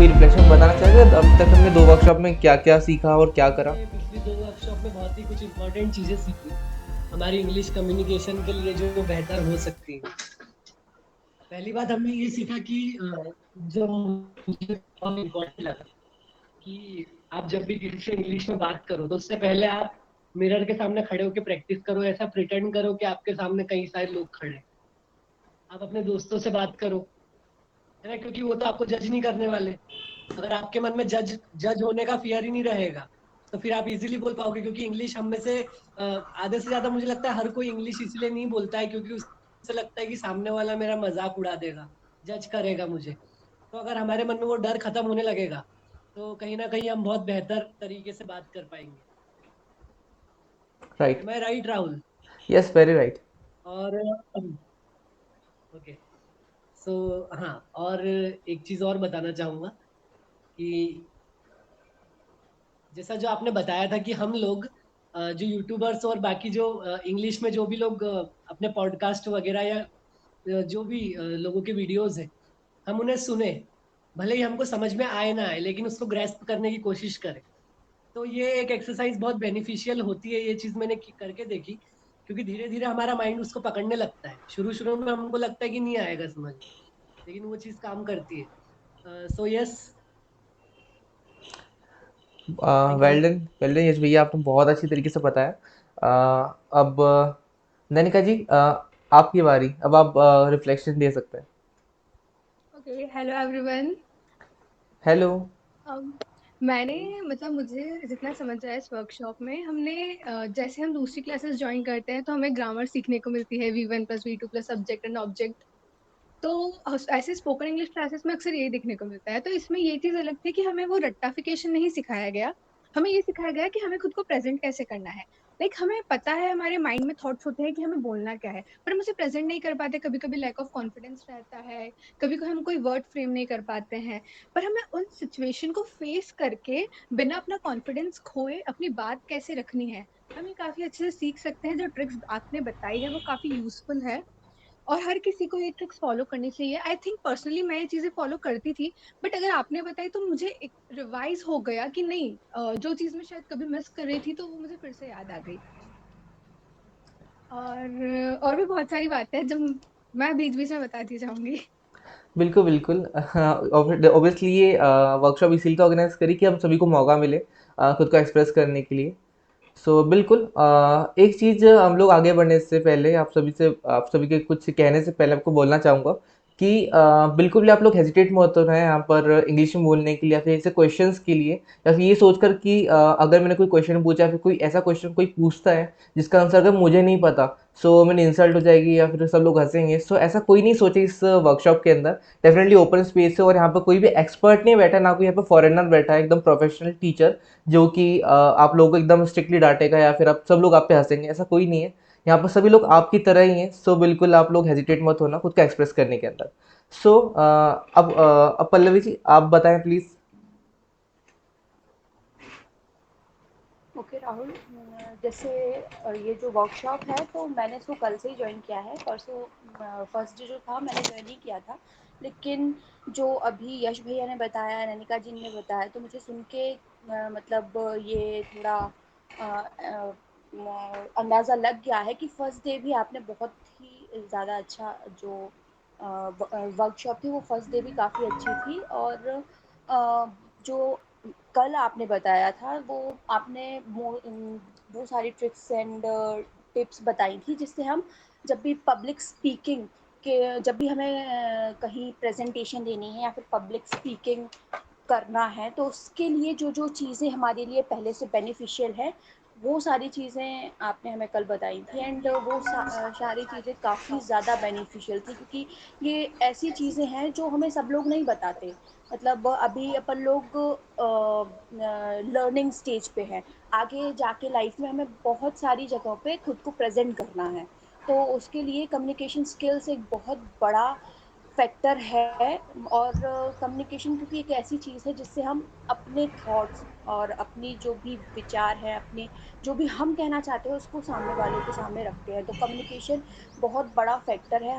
कोई रिफ्लेक्शन बताना चाहेंगे अब तक हमने 2 वर्कशॉप में क्या-क्या सीखा और क्या करा? हमने पिछली 2 वर्कशॉप में बहुत ही कुछ इम्पोर्टेंट चीज़ें सीखी, हमारी इंग्लिश कम्युनिकेशन के लिए जो बेहतर हो सकती हैं। पहली बात हमने ये सीखा कि जो मुझे बहुत इम्पोर्टेंट लगा कि आप जब भी किसी से इंग्लिश में बात करो, तो उससे पहले आप मिरर के सामने खड़े होके प्रैक्टिस करो, ऐसा प्रिटेंड करो कि आपके सामने कई सारे लोग खड़े हैं। आप अपने दोस्तों से बात करो, है ना? क्योंकि वो तो आपको जज नहीं करने वाले। अगर आपके मन में जज जज होने का फियर ही नहीं रहेगा, तो फिर आप इजीली बोल पाओगे क्योंकि इंग्लिश हम में से आधे से ज्यादा मुझे लगता है हर कोई इंग्लिश इसलिए नहीं बोलता है क्योंकि उसे लगता है कि सामने वाला मेरा मजाक उड़ा देगा, जज करेगा मुझे। तो अगर हमारे मन में वो डर खत्म होने लगेगा, तो कहीं ना कहीं हम बहुत बेहतर तरीके से बात कर पाएंगे। Right. Am I right Rahul? Yes, very right. और ओके, सो हाँ, और एक चीज और बताना चाहूंगा कि जैसा जो आपने बताया था कि हम लोग जो यूट्यूबर्स और बाकी जो इंग्लिश में जो भी लोग अपने पॉडकास्ट वगैरह या जो भी लोगों के वीडियोस हैं, हम उन्हें सुने, भले ही हमको समझ में आए ना आए लेकिन उसको ग्रेस्प करने की कोशिश करें। तो ये एक एक्सरसाइज बहुत बेनिफिशियल होती है, ये चीज मैंने करके देखी, क्योंकि धीरे धीरे हमारा माइंड उसको पकड़ने लगता है। शुरू शुरू में हमको लगता है कि नहीं आएगा समझ, लेकिन वो चीज काम करती है। So yes, thank you. Well done, well done Yash भैया, आपने बहुत अच्छी तरीके से बताया। अब नैनिका जी, आपकी बारी, अब आप रिफ्लेक्शन दे सकते हैं। Okay, hello everyone. हेलो। मैंने मतलब मुझे जितना समझ आया इस वर्कशॉप में हमने जैसे हम दूसरी क्लासेस ज्वाइन करते हैं तो हमें ग्रामर सीखने को मिलती है, V1+V2+ सब्जेक्ट एंड ऑब्जेक्ट। तो ऐसे स्पोकन इंग्लिश क्लासेस में अक्सर यही देखने को मिलता है। तो इसमें ये चीज अलग थी कि हमें वो रट्टाफिकेशन नहीं सिखाया गया। हमें ये सिखाया गया कि हमें खुद को प्रेजेंट कैसे करना है। लाइक हमें पता है, हमारे माइंड में थॉट्स होते हैं कि हमें बोलना क्या है, पर हम उसे प्रेजेंट नहीं कर पाते। कभी कभी लैक ऑफ कॉन्फिडेंस रहता है, कभी कभी हम कोई वर्ड फ्रेम नहीं कर पाते हैं। पर हमें उन सिचुएशन को फेस करके बिना अपना कॉन्फिडेंस खोए अपनी बात कैसे रखनी है, हम ये काफी अच्छे से सीख सकते हैं। जो ट्रिक्स आपने बताई है वो काफी यूजफुल है और हर किसी को ये ट्रिक्स फॉलो करनी चाहिए। आई थिंक पर्सनली मैं ये चीजें फॉलो करती थी, बट अगर आपने बताई तो मुझे एक रिवाइज हो गया कि नहीं, जो चीज मैं शायद कभी मिस कर रही थी तो वो मुझे फिर से याद आ गई। और भी बहुत सारी बातें हैं जो मैं बीच बीच में बताती जाऊंगी। बिल्कुल, बिल्कुल। ऑब्वियसली ये वर्कशॉप इसीलिए तो ऑर्गेनाइज़ करी कि हम सभी को मौका मिले खुद को एक्सप्रेस करने के लिए। सो बिल्कुल, एक चीज़ हम लोग आगे बढ़ने से पहले आप सभी के कुछ कहने से पहले आपको बोलना चाहूँगा कि बिल्कुल भी आप लोग हेजिटेट मत होना है यहाँ पर इंग्लिश में बोलने के लिए या फिर ऐसे क्वेश्चंस के लिए, या फिर ये सोचकर कि अगर मैंने कोई क्वेश्चन पूछा, फिर कोई ऐसा क्वेश्चन कोई पूछता है जिसका आंसर अगर मुझे नहीं पता, सो मैंने इंसल्ट हो जाएगी या फिर सब लोग हंसेंगे। सो ऐसा कोई नहीं सोचे इस वर्कशॉप के अंदर। डेफिनेटली ओपन स्पेस है और यहाँ पर कोई भी एक्सपर्ट नहीं बैठा, ना कोई यहाँ पर फॉरेनर बैठा है, एकदम प्रोफेशनल टीचर जो कि आप लोगों को एकदम स्ट्रिक्टली डांटेगा या फिर आप सब लोग आप पे हंसेंगे, ऐसा कोई नहीं है। यहाँ पर सभी लोग आपकी तरह ही हैं। सो बिल्कुल आप लोग हेजिटेट मत होना खुद का एक्सप्रेस करने के अंदर। सो अब पल्लवी जी आप बताएं प्लीज। ओके राहुल, जैसे ये जो वर्कशॉप है तो मैंने इसको कल से ही ज्वाइन किया है। परसों फर्स्ट डे जो था मैंने ज्वाइन नहीं किया था, लेकिन जो अभी यश भैया ने बताया, नैनिका जी ने बताया, तो मुझे सुन के मतलब ये थोड़ा अंदाज़ा लग गया है कि फर्स्ट डे भी आपने बहुत ही ज़्यादा अच्छा जो वर्कशॉप थी वो फर्स्ट डे भी काफ़ी अच्छी थी। और जो कल आपने बताया था वो आपने वो सारी ट्रिक्स एंड टिप्स बताई थी जिससे हम जब भी पब्लिक स्पीकिंग के जब भी हमें कहीं प्रेजेंटेशन देनी है या फिर पब्लिक स्पीकिंग करना है तो उसके लिए जो जो चीज़ें हमारे लिए पहले से बेनिफिशियल है वो सारी चीज़ें आपने हमें कल बताई थी। एंड वो सारी चीज़ें काफ़ी ज़्यादा बेनिफिशियल थी क्योंकि ये ऐसी चीज़ें हैं जो हमें सब लोग नहीं बताते। मतलब अभी अपन लोग लर्निंग स्टेज पे हैं, आगे जाके लाइफ में हमें बहुत सारी जगहों पे खुद को प्रेजेंट करना है। तो उसके लिए कम्युनिकेशन स्किल्स एक बहुत बड़ा फैक्टर है। और कम्युनिकेशन क्योंकि एक ऐसी चीज़ है जिससे हम अपने थॉट्स और अपनी जो भी विचार है, अपने जो भी हम कहना चाहते हैं उसको सामने वाले के सामने रखते हैं। तो कम्युनिकेशन बहुत बड़ा फैक्टर है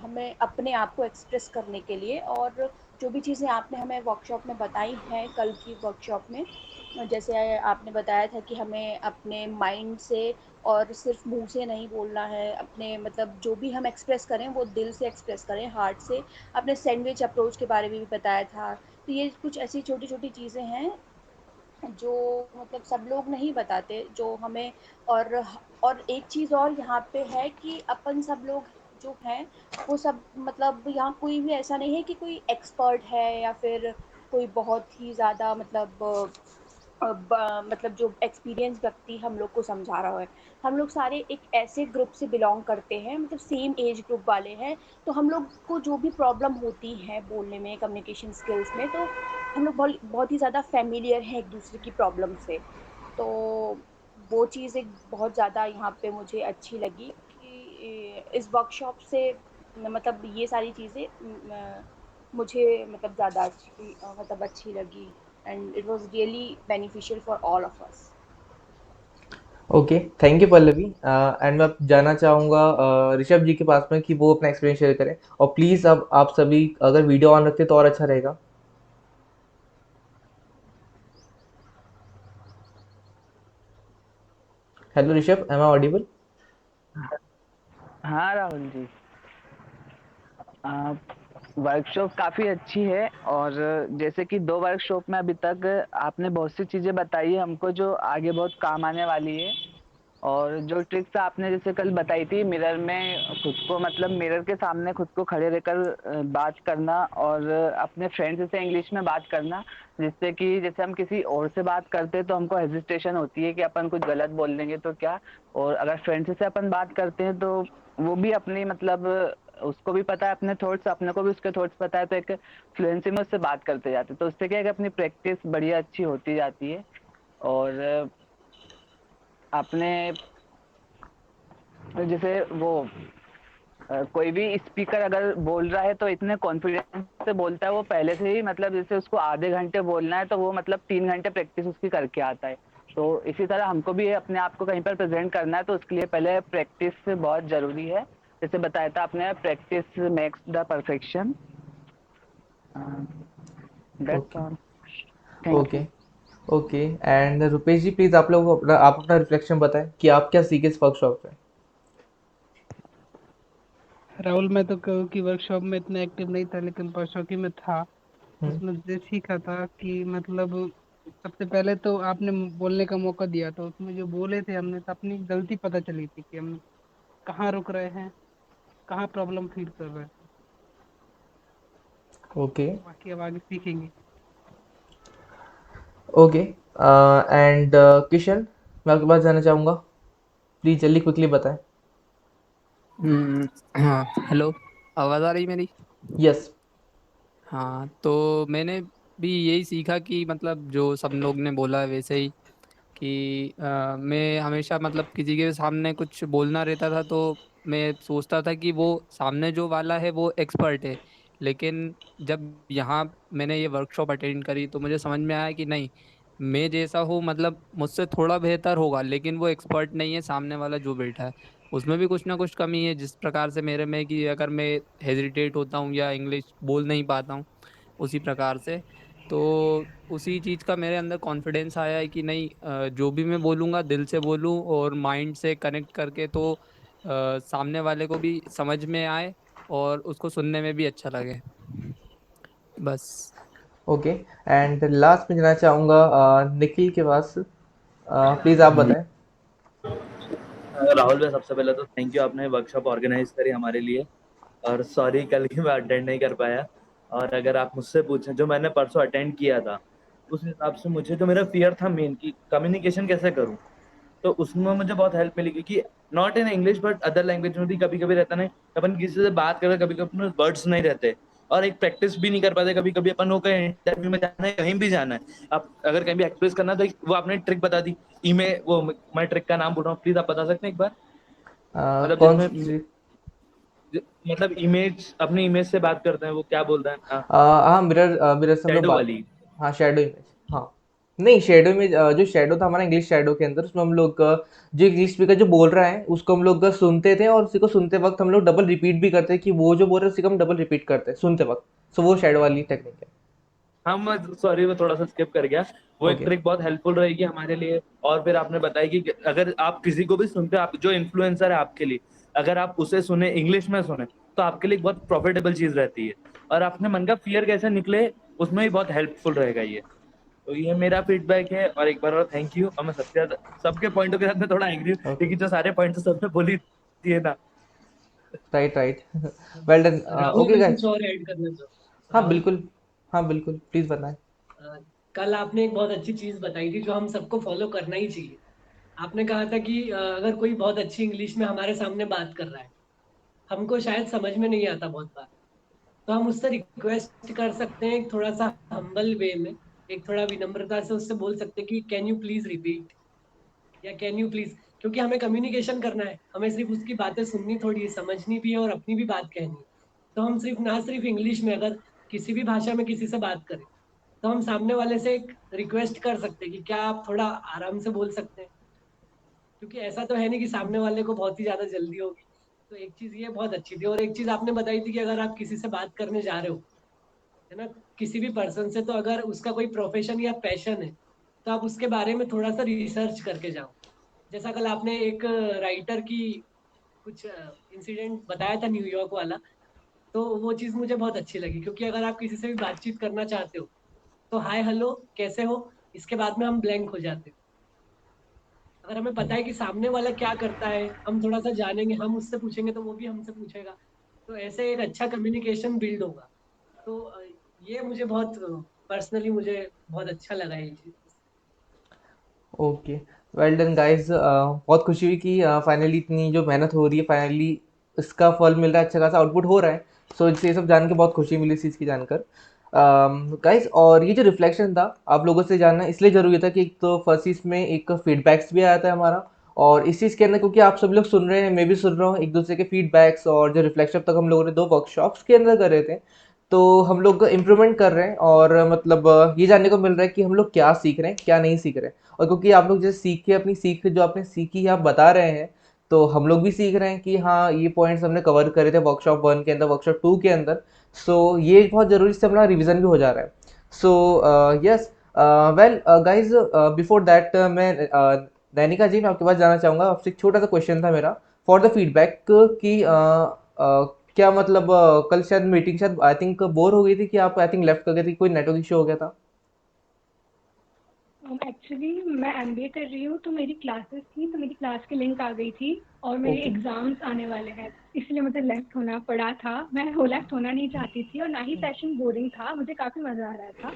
हमें अपने आप को एक्सप्रेस करने के लिए। और जो भी चीज़ें आपने हमें वर्कशॉप में बताई हैं कल की वर्कशॉप में, जैसे आपने बताया था कि हमें अपने माइंड से और सिर्फ मुंह से नहीं बोलना है, अपने मतलब जो भी हम एक्सप्रेस करें वो दिल से एक्सप्रेस करें, हार्ट से। आपने सैंडविच अप्रोच के बारे में भी बताया था। तो ये कुछ ऐसी छोटी छोटी चीज़ें हैं जो मतलब सब लोग नहीं बताते, जो हमें। और एक चीज़ और यहाँ पे है कि अपन सब लोग जो हैं वो सब मतलब यहाँ कोई भी ऐसा नहीं है कि कोई एक्सपर्ट है या फिर कोई बहुत ही ज़्यादा मतलब मतलब जो एक्सपीरियंस व्यक्ति हम लोग को समझा रहा है। हम लोग सारे एक ऐसे ग्रुप से बिलोंग करते हैं, मतलब सेम एज ग्रुप वाले हैं। तो हम लोग को जो भी प्रॉब्लम होती है बोलने में, कम्युनिकेशन स्किल्स में, तो हम लोग बहुत बहुत ही ज़्यादा फेमिलियर हैं एक दूसरे की प्रॉब्लम से। तो वो चीज़ एक बहुत ज़्यादा यहाँ पे मुझे अच्छी लगी कि इस वर्कशॉप से मतलब ये सारी चीज़ें मुझे मतलब ज़्यादा अच्छी मतलब अच्छी लगी, and it was really beneficial for all of us. Okay, thank you Pallavi. And मैं अब जाना चाहूँगा ऋषभ जी के पास में कि वो अपना एक्सपीरियंस शेयर करें। और प्लीज़ अब आप सभी अगर वीडियो ऑन रखते तो और अच्छा रहेगा। Hello Rishabh, am I audible? हाँ राहुल जी, वर्कशॉप काफ़ी अच्छी है। और जैसे कि 2 वर्कशॉप में अभी तक आपने बहुत सी चीज़ें बताई है हमको जो आगे बहुत काम आने वाली है। और जो ट्रिक्स आपने जैसे कल बताई थी मिरर में खुद को मतलब मिरर के सामने खुद को खड़े रहकर बात करना और अपने फ्रेंड्स से इंग्लिश में बात करना, जिससे कि जैसे हम किसी और से बात करते हैं तो हमको हेजिटेशन होती है कि अपन कुछ गलत बोल देंगे तो क्या। और अगर फ्रेंड्स से अपन बात करते हैं तो वो भी अपनी मतलब उसको भी पता है अपने थॉट्स, अपने को भी उसके थॉट्स पता है, तो एक फ्लुएंसी में उससे बात करते जाते हैं, तो उससे क्या है कि अपनी प्रैक्टिस बढ़िया अच्छी होती जाती है। और अपने जैसे वो कोई भी स्पीकर अगर बोल रहा है तो इतने कॉन्फिडेंस से बोलता है वो पहले से ही, मतलब जैसे उसको आधे घंटे बोलना है तो वो मतलब 3 घंटे प्रैक्टिस उसकी करके आता है। तो इसी तरह हमको भी अपने आप को कहीं पर प्रेजेंट करना है तो उसके लिए पहले प्रैक्टिस बहुत जरूरी है। जैसे बताया था आपने, practice makes the perfection. That's okay. All. Thank okay. You. Okay. And Rupesh ji, please आप लोग आप अपना रिफ्लेक्शन बताएं कि आप क्या सीखे इस वर्कशॉप से। राहुल, मैं तो कहूँ कि वर्कशॉप में इतना एक्टिव नहीं था, लेकिन परसों की में था। हम्म। उसमें ये सीखा था कि मतलब सबसे पहले तो आपने बोलने का मौका दिया, तो उसमें जो बोले थे हमने तो अपनी गलती पता चली थी कि हम कहाँ रुक रहे हैं, कहाँ प्रॉब्लम फील कर रहे हैं। ओके। बाकी अब आगे सीखेंगे। ओके। एंड किशन, मैं आपके पास जाना चाहूँगा। प्लीज़ जल्दी क्विकली बताएं। हाँ, हेलो, आवाज़ आ रही मेरी? यस। हाँ, तो मैंने भी यही सीखा कि मतलब जो सब लोग ने बोला है वैसे ही कि मैं हमेशा मतलब किसी के सामने कुछ बोलना रहता था तो मैं सोचता था कि वो सामने जो वाला है वो एक्सपर्ट है। लेकिन जब यहाँ मैंने ये वर्कशॉप अटेंड करी तो मुझे समझ में आया कि नहीं, मैं जैसा हूँ मतलब मुझसे थोड़ा बेहतर होगा, लेकिन वो एक्सपर्ट नहीं है सामने वाला जो बैठा है। उसमें भी कुछ ना कुछ कमी है, जिस प्रकार से मेरे में कि अगर मैं हेजिटेट होता हूँ या इंग्लिश बोल नहीं पाता हूँ उसी प्रकार से। तो उसी चीज़ का मेरे अंदर कॉन्फिडेंस आया है कि नहीं, जो भी मैं बोलूँगा दिल से बोलूँ और माइंड से कनेक्ट करके, तो सामने वाले को भी समझ में आए और उसको सुनने में भी अच्छा लगे। बस। ओके। एंड लास्ट में जाना चाहूँगा निखिल के पास। प्लीज़ आप बताएं। राहुल भाई, सबसे पहले तो थैंक यू, आपने वर्कशॉप ऑर्गेनाइज करी हमारे लिए। और सॉरी कल की मैं अटेंड नहीं कर पाया। और अगर आप मुझसे पूछें, जो मैंने परसों अटेंड किया था उस हिसाब से मुझे जो मेरा फियर था मेन कि कम्युनिकेशन कैसे करूं, तो उसमें मुझे बहुत हेल्प मिली, क्योंकि not in English but other language में भी कभी कभी रहता नहीं, अपन किसी से बात कर रहे कभी कभी वर्ड्स नहीं रहते और एक प्रैक्टिस भी नहीं कर पाते। कभी कभी अपन को कहीं इंटरव्यू में जाना है, कहीं भी जाना है, आप अगर कहीं भी एक्सप्रेस करना है, तो वो आपने ट्रिक बता दी। ईमेल, वो मैं ट्रिक का नाम बोल रहा हूँ, प्लीज आप बता सकते हैं एक बार? मतलब कौन जिसमें सी? मतलब इमेज, अपनी इमेज से बात करते हैं, वो क्या बोल रहे हैं? हाँ, हाँ, मिरर मिरर से हम लोग शैडो बात। वाली। हाँ, शैडो इमेज। हाँ। नहीं, शैडो इमेज, जो शैडो था हमारा इंग्लिश शैडो के अंदर, उसमें हम लोग जो इंग्लिश स्पीकर जो बोल रहा है उसको हम लोग सुनते थे, और उसी को सुनते वक्त हम लोग डबल रिपीट भी करते हैं कि वो जो बोल रहे हैं उसी को हम डबल रिपीट करते हैं सुनते वक्त। सो वो शैडो वाली टेक्निक है। हम सॉरी वो थोड़ा सा स्किप कर गया। वो एक ओके। ट्रिक बहुत हेल्पफुल रहेगी हमारे लिए। और फिर आपने बताया कि अगर आप किसी को भी सुनते हो, आप जो इन्फ्लुएंसर है आपके लिए, अगर आप उसे सुने, इंग्लिश में सुने, तो आपके लिए एक बहुत प्रॉफिटेबल चीज रहती है। और अपने मन का फियर कैसे निकले उसमें भी बहुत हेल्पफुल रहेगा ये। तो ये मेरा फीडबैक है। और एक बार और थैंक यू। और मैं सबके पॉइंटों के साथ मैं थोड़ा एग्री हूँ, ओके। क्योंकि जो सारे पॉइंट सबने बोली दिए ना। Right right. Well done. Rahul, okay मैं गाइस। कुछ और ऐड करना चाहूँ। हाँ राहुल, बिल्कुल। हाँ बिल्कुल, प्लीज बताएं। कल आपने एक बहुत अच्छी चीज बताई थी जो हम सबको फॉलो करना ही चाहिए। आपने कहा था कि अगर कोई बहुत अच्छी इंग्लिश में हमारे सामने बात कर रहा है, हमको शायद समझ में नहीं आता बहुत बार, तो हम उससे रिक्वेस्ट कर सकते हैं एक थोड़ा सा हम्बल वे में, एक थोड़ा विनम्रता से उससे बोल सकते हैं कि कैन यू प्लीज रिपीट, या कैन यू प्लीज। क्योंकि हमें कम्युनिकेशन करना है, हमें सिर्फ उसकी बातें सुननी थोड़ी है, समझनी भी है और अपनी भी बात कहनी है। तो हम सिर्फ ना सिर्फ इंग्लिश में, अगर किसी भी भाषा में किसी से बात करें, तो हम सामने वाले से एक रिक्वेस्ट कर सकते हैं कि क्या आप थोड़ा आराम से बोल सकते हैं। क्योंकि ऐसा तो है नहीं कि सामने वाले को बहुत ही ज्यादा जल्दी होगी। तो एक चीज ये बहुत अच्छी थी। और एक चीज आपने बताई थी कि अगर आप किसी से बात करने जा रहे हो, है ना, किसी भी पर्सन से, तो अगर उसका कोई प्रोफेशन या पैशन है, तो आप उसके बारे में थोड़ा सा रिसर्च करके जाओ। जैसा कल आपने एक राइटर की कुछ इंसिडेंट बताया था, न्यूयॉर्क वाला, तो वो चीज़ मुझे बहुत अच्छी लगी। क्योंकि अगर आप किसी से भी बातचीत करना चाहते हो, तो हाय हेलो कैसे हो, इसके बाद में हम ब्लैंक हो जाते हैं। अगर हमें पता है कि सामने वाला क्या करता है, हम थोड़ा सा जानेंगे, हम उससे पूछेंगे तो वो भी हमसे पूछेगा। तो ऐसे एक अच्छा कम्युनिकेशन बिल्ड होगा। तो ये मुझे बहुत पर्सनली मुझे बहुत अच्छा लगा ये चीज़। ओके। Well done guys. बहुत खुशी हुई कि फाइनली इतनी जो मेहनत हो रही है, फाइनली इसका फल मिल रहा है, अच्छा खासा आउटपुट हो रहा है। सो इससे ये सब जान के बहुत खुशी मिली इस चीज़ की जानकर। गाइस, और ये जो रिफ्लेक्शन था आप लोगों से जानना इसलिए ज़रूरी था कि एक तो फर्स्ट चीज़ में एक फीडबैक्स भी आया था हमारा, और इस चीज़ के अंदर क्योंकि आप सब लोग सुन रहे हैं, मैं भी सुन रहा हूँ, एक दूसरे के फीडबैक्स और जो रिफ्लेक्शन अब तक हम लोगों ने 2 वर्कशॉप्स के अंदर कर रहे थे, तो हम लोग इम्प्रूवमेंट कर रहे हैं। और मतलब ये जानने को मिल रहा है कि हम लोग क्या सीख रहे हैं, क्या नहीं सीख रहे हैं। और क्योंकि आप लोग जैसे सीख के अपनी सीख जो आपने सीखी है आप बता रहे हैं, तो हम लोग भी सीख रहे हैं कि हाँ ये पॉइंट्स हमने कवर करे थे वर्कशॉप 1 के अंदर, वर्कशॉप 2 के अंदर। सो ये बहुत ज़रूरी से हमारा रिवीजन भी हो जा रहा है। So yes. Well guys, before that मैं नैनिका जी, मैं आपके पास जाना चाहूँगा। आपसे एक छोटा सा क्वेश्चन था मेरा फॉर द फीडबैक कि क्या मतलब कल शायद मीटिंग शायद आई थिंक बोर हो गई थी कि आप आई थिंक लेफ्ट कर गए थे, कोई नेटवर्क इशू हो गया था? एक्चुअली मैं एमबीए कर रही हूँ, तो मेरी क्लासेस थी, तो मेरी क्लास की लिंक आ गई थी और मेरे ओके। एग्जाम्स आने वाले हैं, इसलिए मुझे लेफ्ट होना पड़ा था। मैं हो लेफ्ट होना नहीं चाहती थी और ना ही सेशन बोरिंग था, मुझे काफ़ी मज़ा आ रहा था,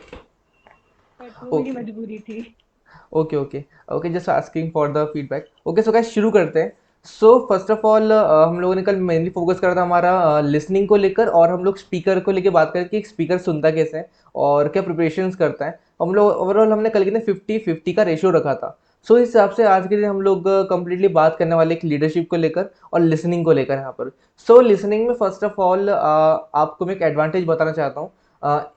बट वो मेरी ओके मजबूरी थी। Okay okay okay, just asking for the feedback. Okay so guys, शुरू करते हैं। सो फर्स्ट ऑफ ऑल हम लोगों ने कल मेनली फोकस करा था हमारा लिसनिंग को लेकर, और हम लोग स्पीकर को लेकर बात करें कि एक स्पीकर सुनता कैसे है और क्या प्रिपरेशंस करता है। हम लोग ओवरऑल हमने कल कितने 50-50 का रेशियो रखा था। सो इस हिसाब से आज के दिन हम लोग कंप्लीटली बात करने वाले एक लीडरशिप को लेकर और लिसनिंग को लेकर यहाँ पर। सो लिसनिंग में फर्स्ट ऑफ ऑल आपको मैं एक एडवांटेज बताना चाहता हूँ।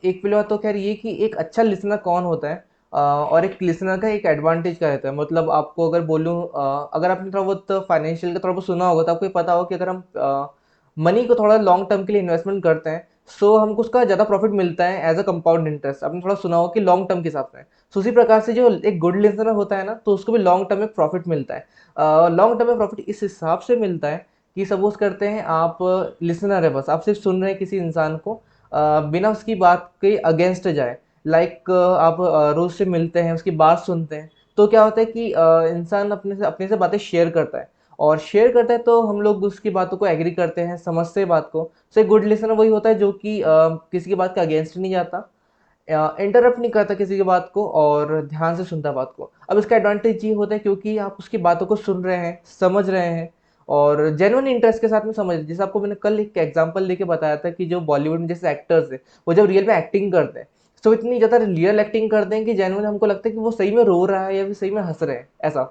एक पहले बात तो खैर ये कि एक अच्छा लिसनर कौन होता है, और एक लिसनर का एक एडवांटेज क्या रहता है। मतलब आपको अगर बोलूँ, अगर आपने थोड़ा बहुत फाइनेंशियल का थोड़ा बहुत सुना होगा तो आपको ये पता होगा कि अगर हम मनी को थोड़ा लॉन्ग टर्म के लिए इन्वेस्टमेंट करते हैं, सो हमको उसका ज़्यादा प्रॉफिट मिलता है एज अ कंपाउंड इंटरेस्ट। आपने थोड़ा सुना होगा कि लॉन्ग टर्म के हिसाब से। सो उसी प्रकार से जो एक गुड लिसनर होता है ना, तो उसको भी लॉन्ग टर्म में प्रॉफिट मिलता है। लॉन्ग टर्म में प्रॉफिट इस हिसाब से मिलता है कि सपोज करते हैं आप लिसनर है, बस आप सिर्फ सुन रहे हैं किसी इंसान को, बिना उसकी बात के अगेंस्ट जाए। लाइक आप रोज से मिलते हैं, उसकी बात सुनते हैं, तो क्या होता है कि इंसान अपने से बातें शेयर करता है, और शेयर करता है तो हम लोग उसकी बातों को एग्री करते हैं, समझते हैं बात को। सो एक गुड लिसनर वही होता है जो कि किसी की बात के अगेंस्ट नहीं जाता, इंटरप्ट नहीं करता किसी की बात को, और ध्यान से सुनता है बात को। अब इसका एडवांटेज ये होता है क्योंकि आप उसकी बातों को सुन रहे हैं, समझ रहे हैं, और जेन्युइन इंटरेस्ट के साथ में समझ रहे हैं। जैसे आपको मैंने कल एक एग्जांपल लेके बताया था कि जो बॉलीवुड में जैसे एक्टर्स हैं, वो जब रियल में एक्टिंग करते हैं, तो इतनी ज़्यादा रियल एक्टिंग करते हैं कि जेन्युइन हमको लगता है कि वो सही में रो रहा है या फिर सही में हंस रहे हैं, ऐसा।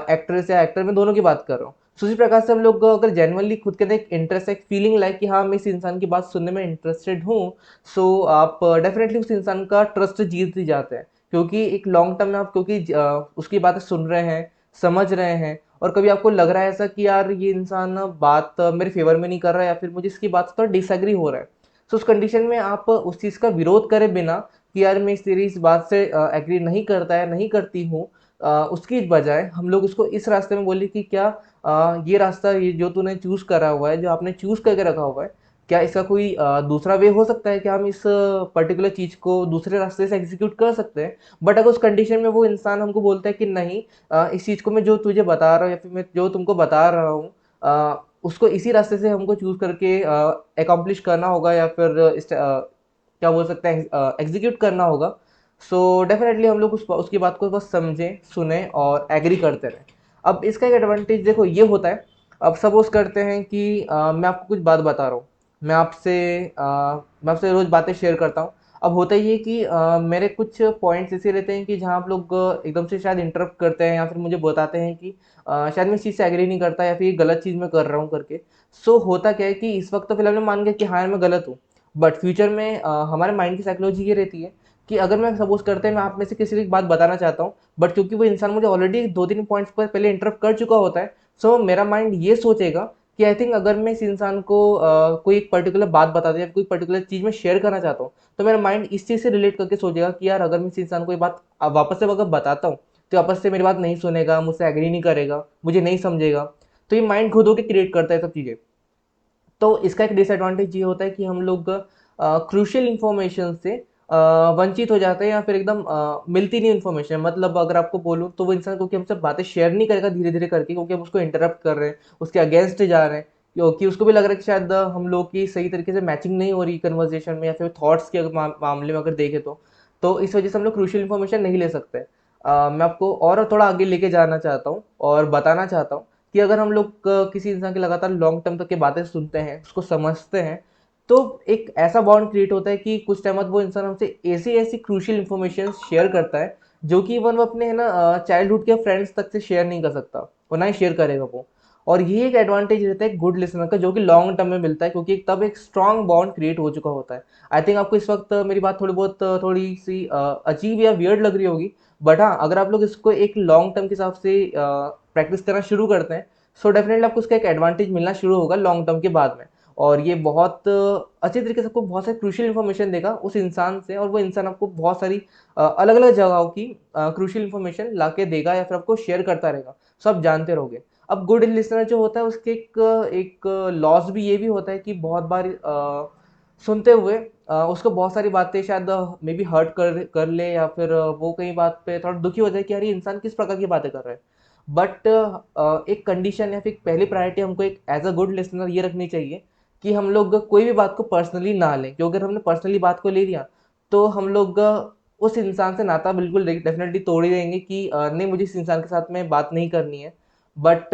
एक्ट्रेस या एक्टर में दोनों की बात कर रहा हूँ। तो उसी प्रकार से हम लोग अगर जेन्युइनली खुद के अंदर एक इंटरेस्ट, एक फीलिंग लाइक कि हाँ मैं इस इंसान की बात सुनने में इंटरेस्टेड हूँ, सो आप डेफिनेटली उस इंसान का ट्रस्ट जीत ही जाते हैं। क्योंकि एक लॉन्ग टर्म में आप क्योंकि उसकी बातें सुन रहे हैं, समझ रहे हैं, और कभी आपको लग रहा है ऐसा कि यार ये इंसान ना बात मेरे फेवर में नहीं कर रहा है, या फिर मुझे इसकी बात से थोड़ा डिसएग्री हो रहा है, सो उस कंडीशन में आप उस चीज़ का विरोध करे बिना कि यार मैं तेरी इस बात से एग्री नहीं करता है, नहीं करती हूँ, उसकी बजाय हम लोग उसको इस रास्ते में बोले कि क्या ये रास्ता, ये जो तूने चूज़ करा हुआ है, जो आपने चूज़ करके रखा हुआ है, क्या इसका कोई दूसरा वे हो सकता है कि हम इस पर्टिकुलर चीज़ को दूसरे रास्ते से एग्जीक्यूट कर सकते हैं? बट अगर उस कंडीशन में वो इंसान हमको बोलता है कि नहीं, इस चीज़ को मैं जो तुझे बता रहा हूँ या फिर मैं जो तुमको बता रहा हूँ, उसको इसी रास्ते से हमको चूज़ करके अकॉम्प्लिश करना होगा या फिर क्या बोल सकते हैं, एग्जीक्यूट करना होगा। सो डेफिनेटली हम लोग उसकी बात को बस समझें, सुने और एग्री करते रहें। अब इसका एक एडवांटेज देखो ये होता है, अब सपोज करते हैं कि मैं आपको कुछ बात बता रहा हूँ, मैं आपसे मैं आपसे रोज़ बातें शेयर करता हूँ। अब होता ये है कि मेरे कुछ पॉइंट्स ऐसे रहते हैं कि जहाँ आप लोग एकदम से शायद इंटरप्ट करते हैं या फिर मुझे बताते हैं कि शायद मैं इस चीज़ से एग्री नहीं करता या फिर ये गलत चीज़ मैं कर रहा हूँ करके। सो होता क्या है कि इस वक्त तो फिलहाल मैं मान गया कि हाँ मैं गलत हूँ, बट फ्यूचर में हमारे माइंड की साइकोलॉजी ये रहती है कि अगर मैं सपोज करते हैं मैं आप में से किसी को एक बात बताना चाहता हूँ, बट क्योंकि वो इंसान मुझे ऑलरेडी 2-3 पॉइंट्स पर पहले इंटरप्ट कर चुका होता है, सो मेरा माइंड ये सोचेगा कि आई थिंक अगर मैं इस इंसान को कोई एक पर्टिकुलर बात बता दूँ या कोई पर्टिकुलर चीज़ मैं शेयर करना चाहता हूँ, तो मेरा माइंड इस चीज़ से रिलेट करके सोचेगा कि यार अगर मैं इस इंसान को ये बात वापस से अगर बताता हूँ, तो वापस से मेरी बात नहीं सुनेगा, मुझसे एग्री नहीं करेगा, मुझे नहीं समझेगा। तो ये माइंड खुद होके क्रिएट करता है सब चीज़ें। तो इसका एक डिसएडवांटेज ये होता है कि हम लोग क्रूशियल इन्फॉर्मेशन से वंचित हो जाते हैं या फिर एकदम मिलती नहीं इन्फॉर्मेशन। मतलब अगर आपको बोलूँ तो वो इंसान क्योंकि हमसे बातें शेयर नहीं करेगा धीरे-धीरे करके, क्योंकि हम उसको इंटरप्ट कर रहे हैं, उसके अगेंस्ट जा रहे हैं, क्योंकि उसको भी लग रहा है कि शायद हम लोग की सही तरीके से मैचिंग नहीं हो रही कन्वर्सेशन में या फिर थॉट्स के मामले में अगर देखें तो। तो इस वजह से हम लोग क्रूशियल इन्फॉर्मेशन नहीं ले सकते। मैं आपको और थोड़ा आगे लेके जाना चाहता हूँ और बताना चाहता हूँ कि अगर हम लोग किसी इंसान की लगातार लॉन्ग टर्म तक की बातें सुनते हैं, उसको समझते हैं, तो एक ऐसा बॉन्ड क्रिएट होता है कि कुछ टाइम बाद वो इंसान हमसे ऐसी-ऐसी क्रूशियल इन्फॉर्मेशन शेयर करता है, जो कि इवन वो अपने है ना चाइल्डहुड के फ्रेंड्स तक से शेयर नहीं कर सकता, और ना ही शेयर करेगा वो। और ये एक एडवांटेज रहता है गुड लिसनर का, जो कि लॉन्ग टर्म में मिलता है, क्योंकि तब एक स्ट्रॉन्ग बॉन्ड क्रिएट हो चुका होता है। आई थिंक आपको इस वक्त मेरी बात थोड़ी बहुत थोड़ी-सी अजीब या वियर्ड लग रही होगी, बट हाँ, अगर आप लोग इसको एक लॉन्ग टर्म के हिसाब से प्रैक्टिस करना शुरू करते हैं, सो डेफिनेटली आपको उसका एक एडवांटेज मिलना शुरू होगा लॉन्ग टर्म के बाद में। और ये बहुत अच्छे तरीके से आपको बहुत सारी क्रूशियल इन्फॉर्मेशन देगा उस इंसान से, और वो इंसान आपको बहुत सारी अलग-अलग जगहों की क्रूशियल इन्फॉर्मेशन लाके देगा या फिर आपको शेयर करता रहेगा, सो आप जानते रहोगे। अब गुड लिसनर जो होता है उसके एक लॉस भी ये भी होता है कि बहुत बार सुनते हुए उसको बहुत सारी बातें शायद मे बी हर्ट कर कर ले या फिर वो कहीं बात पे थोड़ा दुखी हो जाए कि यार ये इंसान किस प्रकार की बातें कर रहा है। बट एक कंडीशन या फिर पहली प्रायोरिटी हमको एक एज अ गुड लिसनर ये रखनी चाहिए कि हम लोग कोई भी बात को पर्सनली ना लें, क्योंकि अगर हमने पर्सनली बात को ले लिया तो हम लोग उस इंसान से नाता बिल्कुल डेफिनेटली तोड़ ही देंगे कि नहीं, मुझे इस इंसान के साथ में बात नहीं करनी है। बट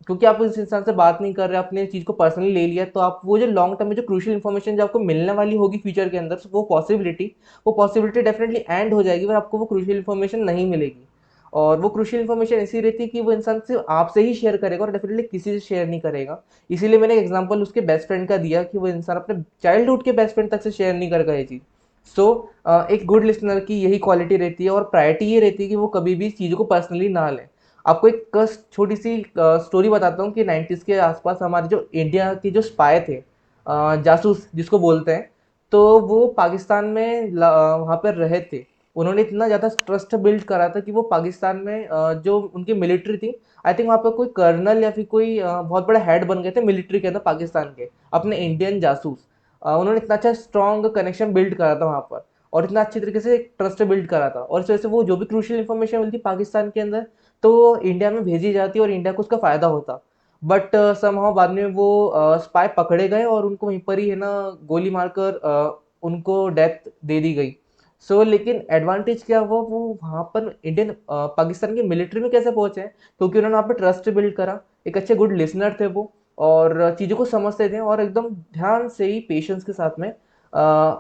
क्योंकि आप उस इंसान से बात नहीं कर रहे, आपने चीज़ को पर्सनली ले लिया, तो आप वो जो लॉन्ग टर्म में जो क्रूशियल इन्फॉर्मेशन जो आपको मिलने वाली होगी फ्यूचर के अंदर, वो पॉसिबिलिटी डेफिनेटली एंड हो जाएगी और आपको वो क्रूशियल इन्फॉर्मेशन नहीं मिलेगी। और वो क्रूशियल इन्फॉर्मेशन ऐसी रहती है कि वो इंसान सिर्फ आपसे ही शेयर करेगा और डेफिनेटली किसी से शेयर नहीं करेगा। इसीलिए मैंने एक एग्जांपल उसके बेस्ट फ्रेंड का दिया कि वो इंसान अपने चाइल्डहुड के बेस्ट फ्रेंड तक से शेयर नहीं करेगा ये चीज़। सो एक गुड लिसनर की यही क्वालिटी रहती है और प्रायोरिटी ये रहती है कि वो कभी भी चीज़ों को पर्सनली ना लें। आपको एक छोटी सी स्टोरी बताता हूँ कि 90s के आसपास हमारे जो इंडिया के जो स्पाई थे, जासूस जिसको बोलते हैं, तो वो पाकिस्तान में वहाँ पर रहे थे। उन्होंने इतना ज़्यादा ट्रस्ट बिल्ड करा था कि वो पाकिस्तान में जो उनकी मिलिट्री थी, आई थिंक वहाँ पे कोई कर्नल या फिर कोई बहुत बड़ा हेड बन गए थे मिलिट्री के अंदर पाकिस्तान के, अपने इंडियन जासूस। उन्होंने इतना अच्छा स्ट्रॉन्ग कनेक्शन बिल्ड करा था वहाँ पर, और इतना अच्छी तरीके से ट्रस्ट बिल्ड करा था, और इस वजह से वो जो भी क्रूशियल इन्फॉर्मेशन मिलती पाकिस्तान के अंदर, तो वो इंडिया में भेजी जाती और इंडिया को उसका फ़ायदा होता। बट समहाउ बाद में वो स्पाई पकड़े गए और उनको वहीं पर ही है ना गोली मारकर उनको डेथ दे दी गई। सो लेकिन एडवांटेज क्या हुआ, वो वहाँ पर इंडियन पाकिस्तान की मिलिट्री में कैसे पहुँचे हैं, क्योंकि उन्होंने वहाँ पे ट्रस्ट बिल्ड करा, एक अच्छे गुड लिसनर थे वो, और चीज़ों को समझते थे और एकदम ध्यान से ही पेशेंस के साथ में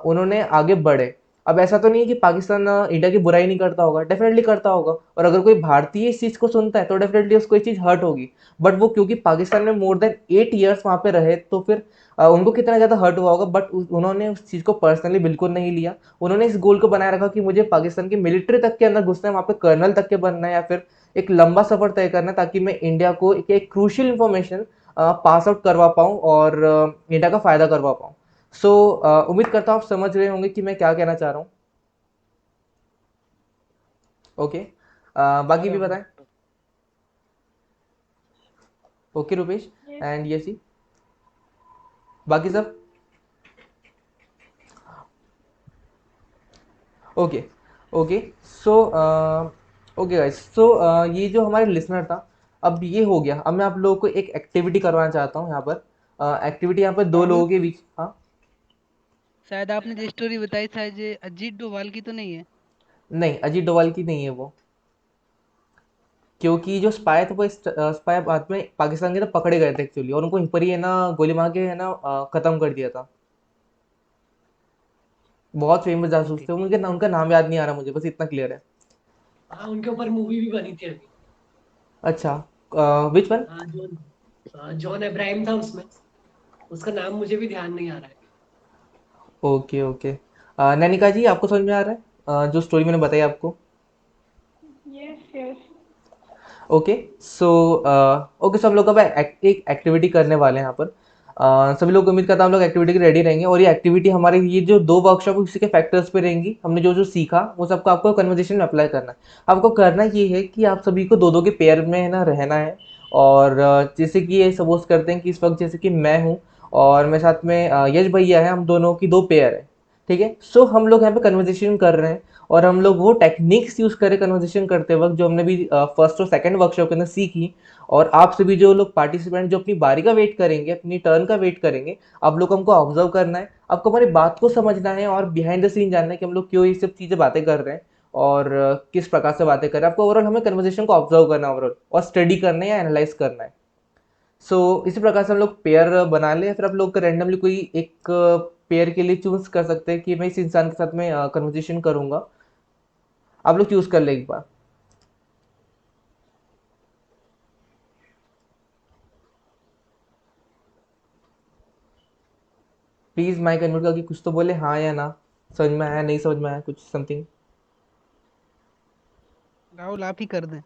उन्होंने आगे बढ़े। अब ऐसा तो नहीं है कि पाकिस्तान इंडिया की बुराई नहीं करता होगा, डेफिनेटली करता होगा, और अगर कोई भारतीय इस चीज़ को सुनता है तो डेफिनेटली उसको ये चीज़ हर्ट होगी। बट वो क्योंकि पाकिस्तान में मोर देन 8 ईयर्स वहाँ पे रहे, तो फिर उनको कितना ज़्यादा हर्ट हुआ होगा, बट उन्होंने उस चीज़ को पर्सनली बिल्कुल नहीं लिया। उन्होंने इस गोल को बनाए रखा कि मुझे पाकिस्तान की मिलिट्री तक के अंदर घुसना है, वहाँ पे कर्नल तक के बनना है, या फिर एक लंबा सफ़र तय करना है, ताकि मैं इंडिया को एक क्रूशियल इन्फॉर्मेशन पास आउट करवा पाऊँ और इंडिया का फ़ायदा करवा पाऊँ। सो उम्मीद करता हूँ आप समझ रहे होंगे कि मैं क्या कहना चाह रहा हूँ। ओके, बाकी भी बताएं। ओके रुपेश एंड यसी, बाकी सब okay. Okay so okay guys, so ये जो हमारे लिसनर था, अब ये हो गया। अब मैं आप लोगों को एक एक्टिविटी करवाना चाहता हूँ यहाँ पर। एक्टिविटी यहाँ पर दो राहुल, लोगों के बीच। हाँ, शायद आपने जो स्टोरी बताई शायद ये अजीत डोभाल की तो नहीं है? नहीं अजीत डोभाल की नहीं है वो, क्योंकि जो स्पाई थे वो स्पाई बाद में पाकिस्तान के ना पकड़े गए थे एक्चुअली, और उनको यहीं पर ही है ना गोली मार के है ना खत्म कर दिया था। बहुत फेमस जासूस ओके। थे उनके, उनका नाम याद नहीं आ रहा मुझे, बस इतना क्लियर है। हाँ, उनके ऊपर मूवी भी बनी थी अभी। अच्छा, विच वन? हाँ, जॉन अब्राहम था उसमें। उसका नाम मुझे भी ध्यान नहीं आ रहा है। ओके ओके, नैनिका जी आपको समझ में आ रहा है जो स्टोरी मैंने बताई आपको? Yes yes. Okay so okay, सब लोग अब एक एक्टिविटी करने वाले हैं यहाँ पर। सभी लोग, उम्मीद करता हूँ हम लोग एक्टिविटी के रेडी रहेंगे, और ये एक्टिविटी हमारे ये जो दो वर्कशॉप उसी के फैक्टर्स पे रहेंगी। हमने जो जो सीखा वो सबको आपको कन्वर्सेशन में अप्लाई करना है। आपको करना ये है कि आप सभी को दो दो के पेयर में है ना रहना है। और जैसे कि ये सपोज करते हैं कि इस वक्त जैसे कि मैं हूँ और मेरे साथ में यश भैया है, हम दोनों की दो पेयर है। ठीक है, सो हम लोग यहाँ पे कन्वर्सेशन कर रहे हैं, और हम लोग वो टेक्निक्स यूज़ करें कन्वर्सेशन करते वक्त जो हमने भी फर्स्ट और सेकंड वर्कशॉप के अंदर सीखी। और आप सभी जो लोग पार्टिसिपेंट जो अपनी बारी का वेट करेंगे, अपनी टर्न का वेट करेंगे, आप लोग हमको ऑब्जर्व करना है, आपको हमारी बात को समझना है और बिहाइंड द सीन जानना है कि हम लोग क्यों ये सब चीज़ें बातें कर रहे हैं और किस प्रकार से बातें कर रहे हैं। आपको ओवरऑल हमें कन्वर्सेशन को ऑब्जर्व करना है ओवरऑल, और स्टडी करना है या एनालाइज करना है। सो इसी प्रकार से हम लोग पेयर बना ले, फिर आप लोग रैंडमली कोई एक पेयर के लिए चूज कर सकते हैं कि मैं इस इंसान के साथ में कन्वर्सेशन करूंगा। आप लोग चूज कर ले एक बार। प्लीज माइक अनम्यूट करके कुछ तो बोले, हाँ या ना, समझ में आया नहीं समझ में आया कुछ समथिंग। राहुल आप ही कर दें।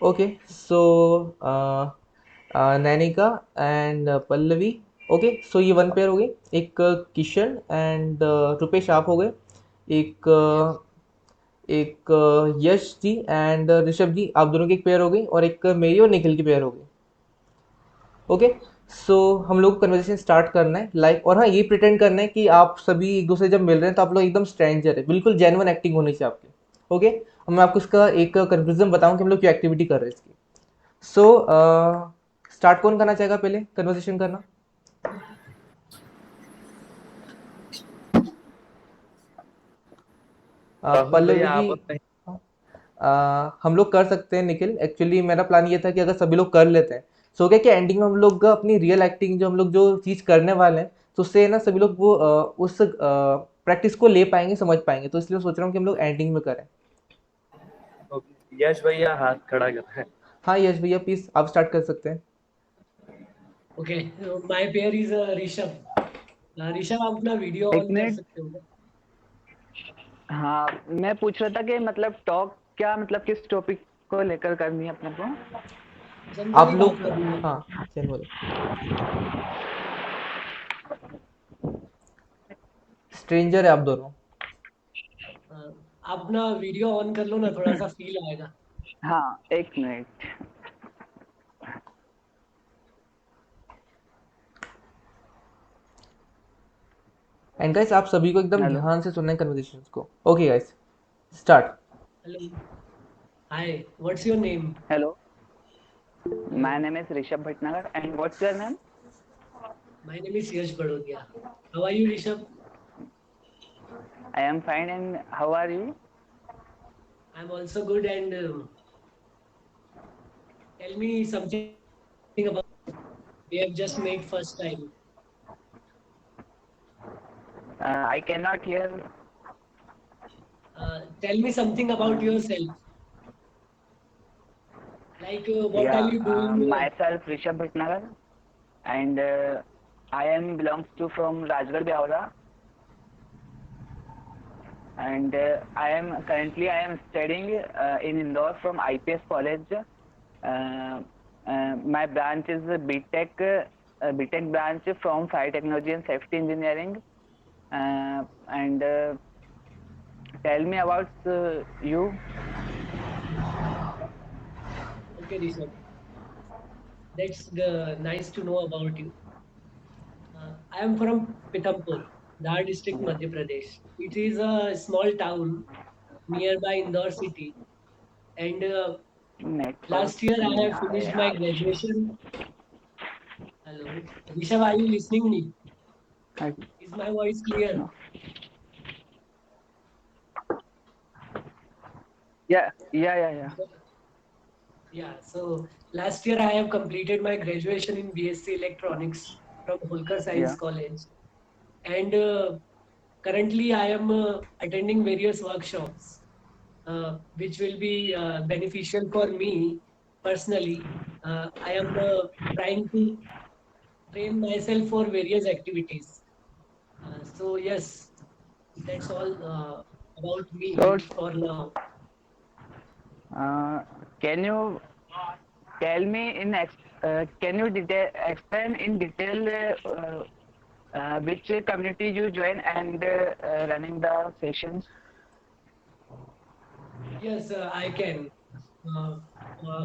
Okay so Nainika and Pallavi. Okay so ये वन पेयर हो गई। एक किशन एंड रुपेश आप हो गए। एक यस। एक यश जी एंड ऋषभ जी आप दोनों की एक पेयर हो गई, और एक मेरी और निखिल की पेयर हो गई। ओके सो हम लोग को कन्वर्सेशन स्टार्ट करना है लाइक, और हाँ ये प्रिटेंड करना है कि आप सभी एक दूसरे जब मिल रहे हैं तो आप लोग एकदम स्ट्रेंजर है, बिल्कुल जेन्युइन एक्टिंग होनी चाहिए आपकी। ओके, अब मैं आपको इसका एक कंक्लूजन बताऊं कि हम लोग क्या एक्टिविटी कर रहे हैं इसकी। सो स्टार्ट कौन करना चाहेगा पहले कन्वर्सेशन करना? राहुल पल्लवी भैया जी। आप अपने हम लोग कर सकते हैं निखिल, एक्चुअली मेरा प्लान ये था कि अगर सभी लोग कर लेते हैं सो क्या कि एंडिंग में हम लोग अपनी रियल एक्टिंग जो हम लोग जो चीज़ करने वाले हैं तो उससे ना सभी लोग वो उस प्रैक्टिस को ले पाएंगे, समझ पाएंगे, तो इसलिए सोच रहा हूँ कि हम लोग एंडिंग में करें। यश भैया हाथ खड़ा कर रहे हैं। हाँ यश भैया प्लीज आप स्टार्ट कर सकते हैं। Okay, my pair is Rishabh. Rishabh, आप अपना वीडियो एक ऑन कर मिनट। सकते हो? हाँ, मैं पूछ रहा था कि मतलब टॉक क्या, मतलब किस टॉपिक को लेकर करनी है अपने को? आप जनरली बात लोग, करनी है। हाँ चल बोलो। स्ट्रेंजर है आप दोनों। आप अपना वीडियो ऑन कर लो ना, थोड़ा सा फील आएगा। हाँ, एक मिनट। एंड गाइस आप सभी को एकदम हेलो। ध्यान से सुनना है कन्वर्सेशन को। Okay guys start. Hello, hi, what's your name? Hello, hello, my name is Rishabh Bhatnagar and what's your name? My name is Yash Barodia. How are you Rishabh? I am fine and how are you? I am also good and tell me something about we have just met first time. I can not hear. Tell me something about yourself. Like, what are Yeah, you doing? myself Rishabh Bhatnagar, and I am belongs to from Rajgarh Biawra, and I am studying in Indore from IPS college. My branch is BTech BTech branch from Fire Technology and Safety Engineering. And tell me about you. Okay, Rishabh. That's nice to know about you. I am from Pithampur, Dhar district, Yeah. Madhya Pradesh. It is a small town nearby Indore city. And Network. last year I have Yeah, finished my yeah. graduation. Hello, Rishabh, are you listening me? I- Is my voice clear? no. Yeah, yeah, yeah, yeah. Yeah, so last year I have completed my graduation in BSc Electronics from Holkar Science Yeah. College. And currently I am attending various workshops, which will be beneficial for me personally. I am trying to train myself for various activities. So, yes, that's all about So, me for now. uh, can you tell me can you explain in detail which community you join and running the sessions? Yes, I can. Uh,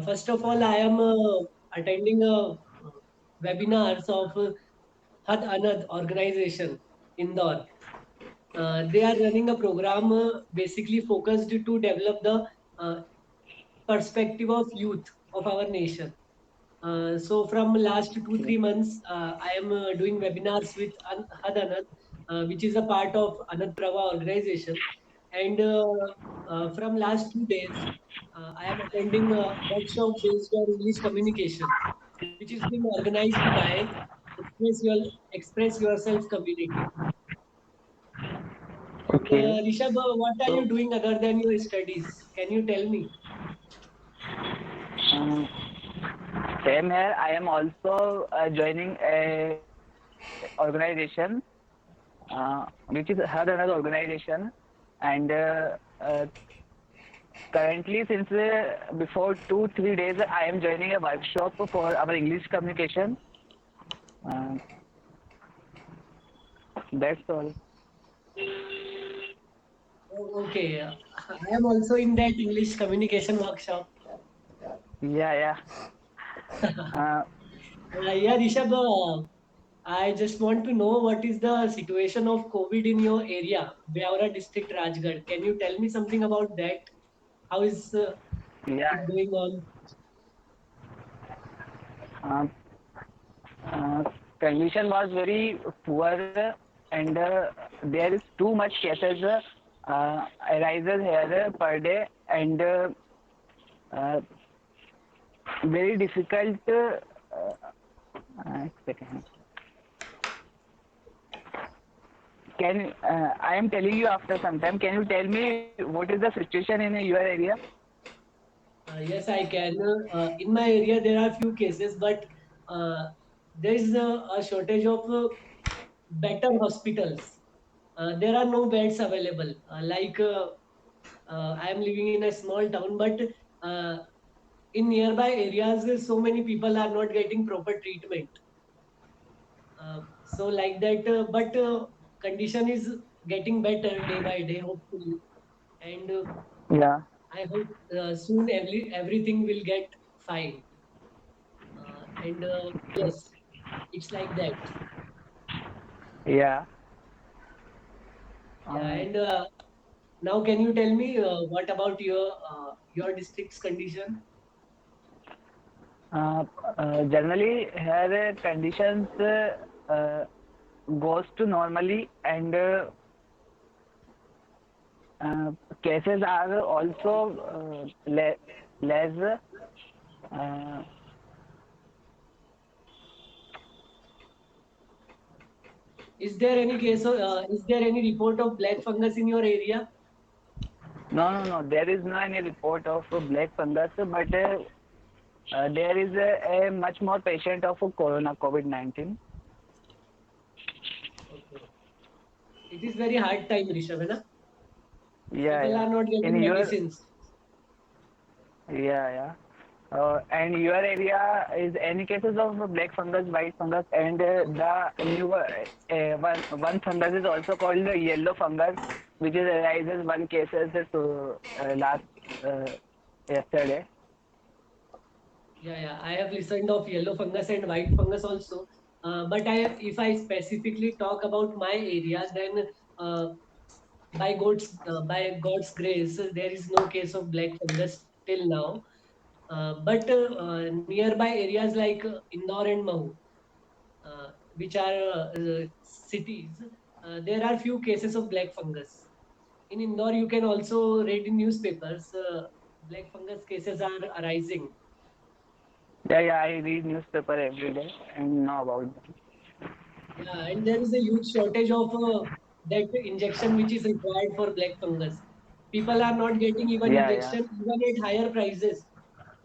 First of all, I am attending a webinars of Had Anad organization in Indore. They are running a program basically focused to develop the uh, perspective of youth of our nation. So from last two, Okay. 3 months, I am doing webinars with Had Anand, which is a part of Anand Prava organization. And from last 2 days, I am attending a workshop based on English communication, which is being organized by Express Yourself community. And Okay. Rishabh, what are you So, doing other than your studies? Can you tell me? um, same here. I am also joining a organization, which is another organization, and currently, since before 2 3 days, I am joining a workshop for our English communication. Uh, that's all. Oh, okay. I am also in that English communication workshop. Yeah, yeah. Uh, Yeah, Rishabh, I just want to know what is the situation of COVID in your area, Beaura district, Rajgarh. Can you tell me something about that? How is yeah. it going on? Uh, uh, Condition was very poor, and there is too much cases arises here per day, and uh, very difficult. Second. Can I am telling you after some time? Can you tell me what is the situation in your area? Yes, I can. In my area, there are few cases, but uh, there is a shortage of better hospitals. There are no beds available. I am living in a small town, but uh, in nearby areas, so many people are not getting proper treatment. So like that, but condition is getting better day by day, hopefully, and Yeah, I hope soon everything will get fine. And yes, it's like that. yeah. Yeah, Uh, and now can you tell me what about your district's condition? uh, Generally, here conditions uh, goes to normally, and uh, cases are also less. Uh, Is there any report of black fungus in your area? no, no, no. There is no any report of black fungus, but there is a much more patient of corona COVID-19. Okay. It is very hard time, Rishabh, है ना? Yeah, People yeah. are not In getting your medicines. Yeah, yeah. And your area is any cases of black fungus, white fungus, and the newer one fungus is also called the yellow fungus, which is arises one cases last uh, yesterday. Yeah, I have listened of yellow fungus and white fungus also. But if I specifically talk about my area, then uh, by God's grace, there is no case of black fungus till now. But nearby areas like Indore and Mahu, which are cities, there are few cases of black fungus. In Indore, you can also read in newspapers. Black fungus cases are arising. Yeah, I read newspaper every day and know about them. Yeah, and there is a huge shortage of that injection which is required for black fungus. People are not getting even Yeah. injection even at higher prices.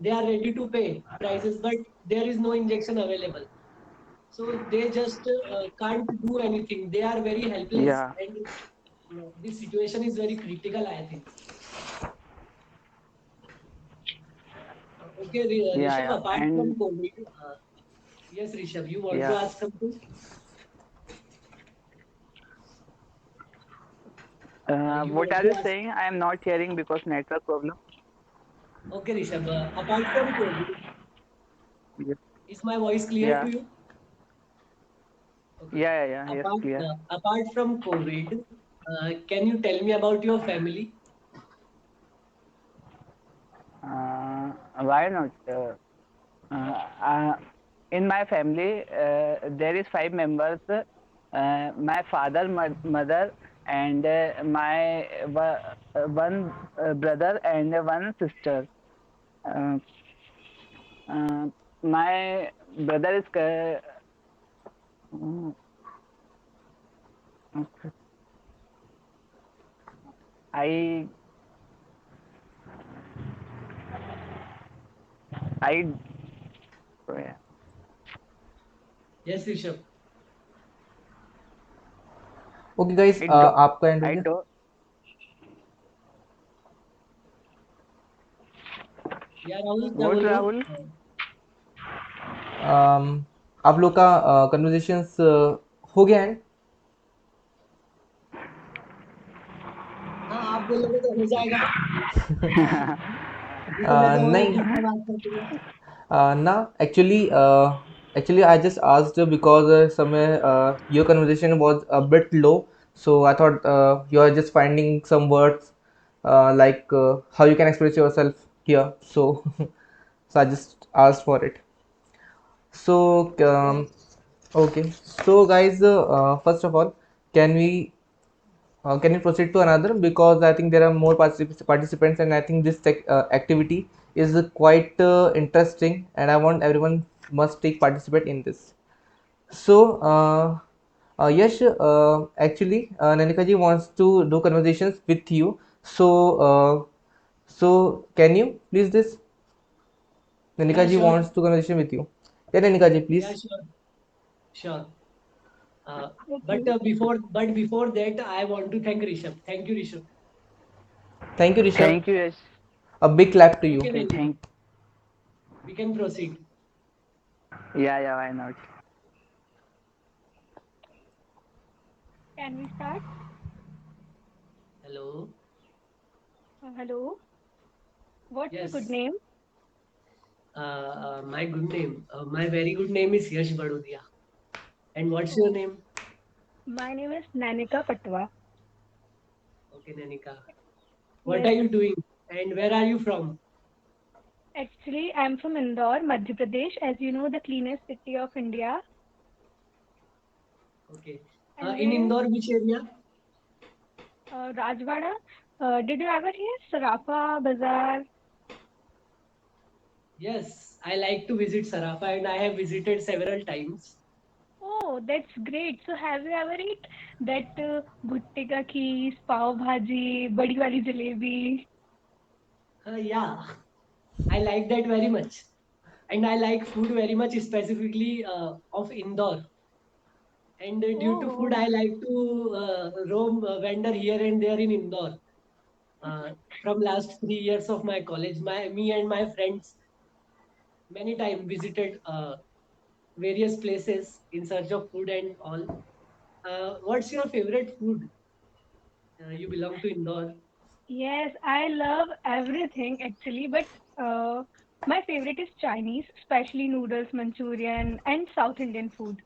They are ready to pay prices, but there is no injection available. So they just can't do anything. They are very helpless, Yeah, and this situation is very critical, I think. Okay, Rishabh, yeah, apart from and COVID, yes, Rishabh, you want to yeah. ask something? You What want are to you ask? saying? I am not hearing because network problem. Okay, Rishabh, apart from COVID, Yeah, is my voice clear to yeah, you? Okay. yes, clear. Apart from COVID, can you tell me about your family? Why not? In my family, there is five members. My father, mother, and one brother and one sister. Uh, uh, my brother is uh, I I Yes, Rishabh. Okay guys, I do आपका and हो I गया? do Yeah, Rahul क्या what बोल रहे Rahul? हो? आप लोग का कन्वर्जेशंस हो गया एंड? हाँ, आप बोलोगे तो हो जाएगा। अभी तो मैं तो नहीं, ठीक से बात कर रही हूँ। ना actually I just asked because somewhere your conversation was a bit low, so I thought you are just finding some words like how you can express yourself here, so so I just asked for it. So okay, so guys, first of all, can can we proceed to another, because I think there are more participants, and I think this activity is quite interesting, and I want everyone must take participate in this. So yes, actually, Nanika ji wants to do conversations with you. So so can you please this? Nanika Yeah, ji sure. wants to conversation with you. Yeah, Nanika ji, Yeah, please. sure. Uh, Okay. but before that, I want to thank Rishabh. Thank you, Rishabh. Thank you, Rishabh. Thank you. Yes. A big clap to Okay, you. Okay. Nanika, we can proceed. Yeah. Why not? Can we start? Hello. Hello. What's your good Yes. name? My very good name is Yash Badodia. And what's your Oh, name? my name is Nanika Patwa. Okay, Nanika. What are Yes. you doing? And where are you from? Actually, I'm from Indore, Madhya Pradesh, as you know, the cleanest city of India. Okay. And In where? Indore, which area? Rajwada. Did you ever hear Sarafa Bazaar? Yes, I like to visit Sarafa and I have visited several times. Oh, that's great. So have you ever eat that bhutte ka kheer, pav bhaji, badi wali jalebi? Yeah, I like that very much. And I like food very much, specifically of Indore. And due to food, Oh, I like to roam vendor here and there in Indore. From last 3 years of my college, me and my friends. many time visited various places in search of food and all. What's your favorite food? You belong to Indore. Yes, I love everything actually, but uh, my favorite is Chinese, especially noodles, Manchurian, and South Indian food.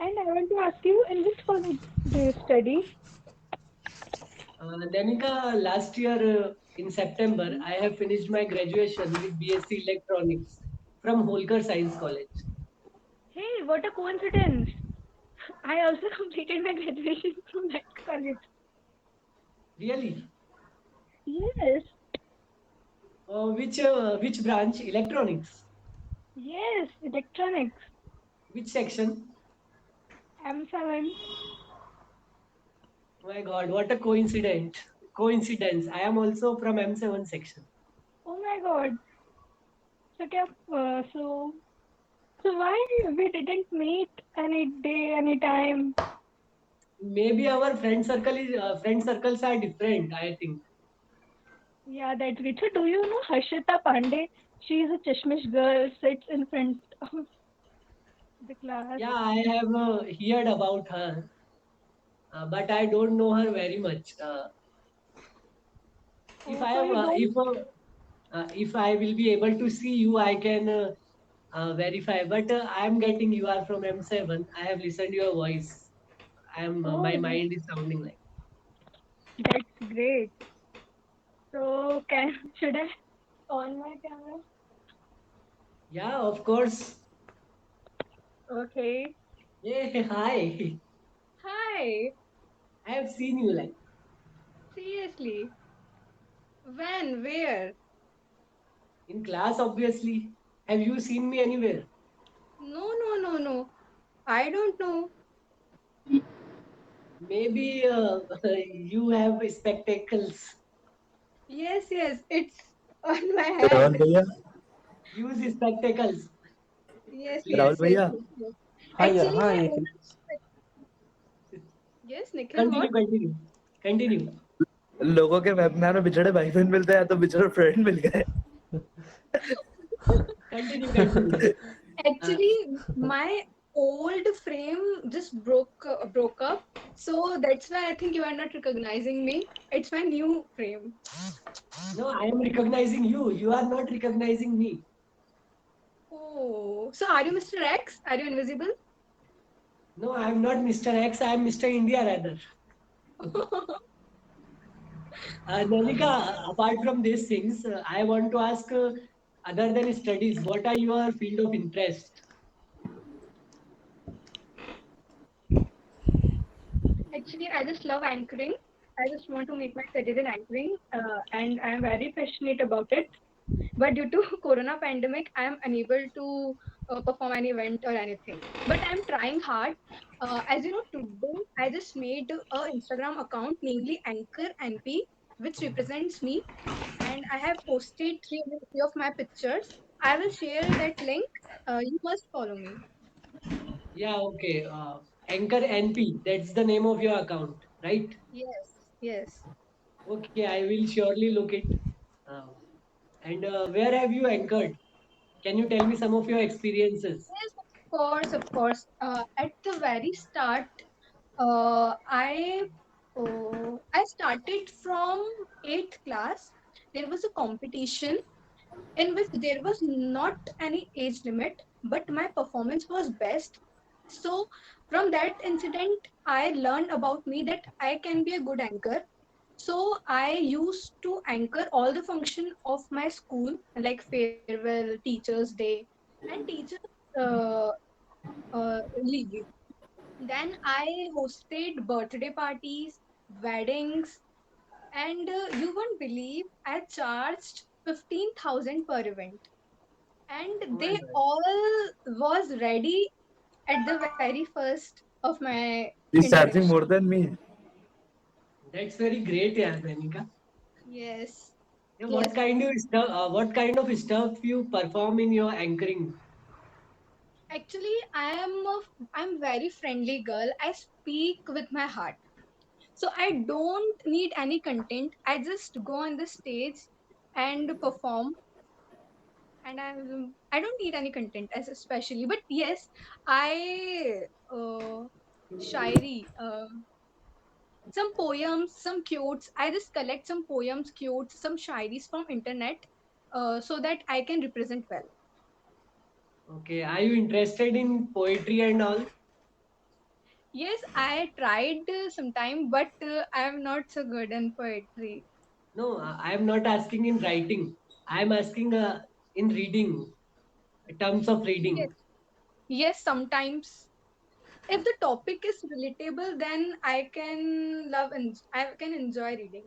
And I want to ask you, in which college do you study? Danika, last year in September, I have finished my graduation with BSc Electronics from Holkar Science College. Hey, what a coincidence! I also completed my graduation from that college. Really? Yes, Which branch? Electronics. yes, electronics. Which section? M7. My God, what a coincidence! Coincidence. I am also from M7 section. Oh my God. So, so why we didn't meet any day, any time? Maybe our friend circles are different. I think. Yeah, that's great. So, do you know Harshita Pandey? She is a Chashmish girl, sits in front of the class. Yeah, I have heard about her, but I don't know her very much. If Oh, I so am, you don't. if I will be able to see you, I can verify. But I am getting you are from M7. I have listened to your voice. I am my Oh, mind is sounding like. that's great. So, can should I on my camera? Yeah, of course. Okay. Hey, hi. Hi. I have seen you like Seriously. When? Where? in class, obviously. Have you seen me anywhere? No, no, no, no. I don't know. Maybe you have spectacles. Yes, yes, it's on my Rahul head. भैया Use spectacles, Yes, please. Rahul yes, yes, भैया yes, yes. हाँ यार, Actually, हाँ my ये own. Yes, Nikhil, Continue, what? continue, continue. लोगों के webinar में बिछड़े भाई बहन मिलते हैं तो बिछड़े फ्रेंड मिल गए Continue, continue. Uh, Actually, my old frame just broke up. So that's why I think you are not recognizing me. It's my new frame. no, I am recognizing you. You are not recognizing me. Oh, so are you Mr. X? Are you invisible? No, I am not Mr. X. I am Mr. India rather. Nanika, apart from these things, I want to ask, other than studies, what are your field of interest? Actually, I just love anchoring. I just want to make my career in anchoring, and I am very passionate about it. But due to Corona pandemic, I am unable to perform any event or anything. But I'm trying hard. As you know, today I just made a Instagram account, namely Anchor NP, which represents me, and I have posted three of my pictures. I will share that link. You must follow me. Yeah, okay. Anchor NP, that's the name of your account, right? Yes, yes. Okay, I will surely look it. Uh, and where have you anchored? Can you tell me some of your experiences? Yes, of course, of course. At the very start, I started from eighth class. There was a competition in which there was not any age limit, but my performance was best. So from that incident, I learned about me that I can be a good anchor. So I used to anchor all the function of my school, like farewell, Teachers' Day, and Teachers uh, League. Then I hosted birthday parties, weddings, and you won't believe I charged 15,000 per event. Oh And my they God. all was ready at the very first of my he's charging introduction. more than me That's very great, yeah, Danika. Yes, Yeah, yes. what kind of stuff you perform in your anchoring? Actually, I'm very friendly girl. I speak with my heart. So I don't need any content. I just go on the stage and perform. and I don't need any content as especially, but yes, I shairi, some poems, some quotes. I just collect some poems, quotes, some shairis from internet, so that I can represent well. Okay, are you interested in poetry and all? Yes, I tried sometime, but I am not so good in poetry. No, I am not asking in writing. I am asking in reading, terms of Yes, reading. yes, sometimes. If the topic is relatable, then I can love and I can enjoy reading.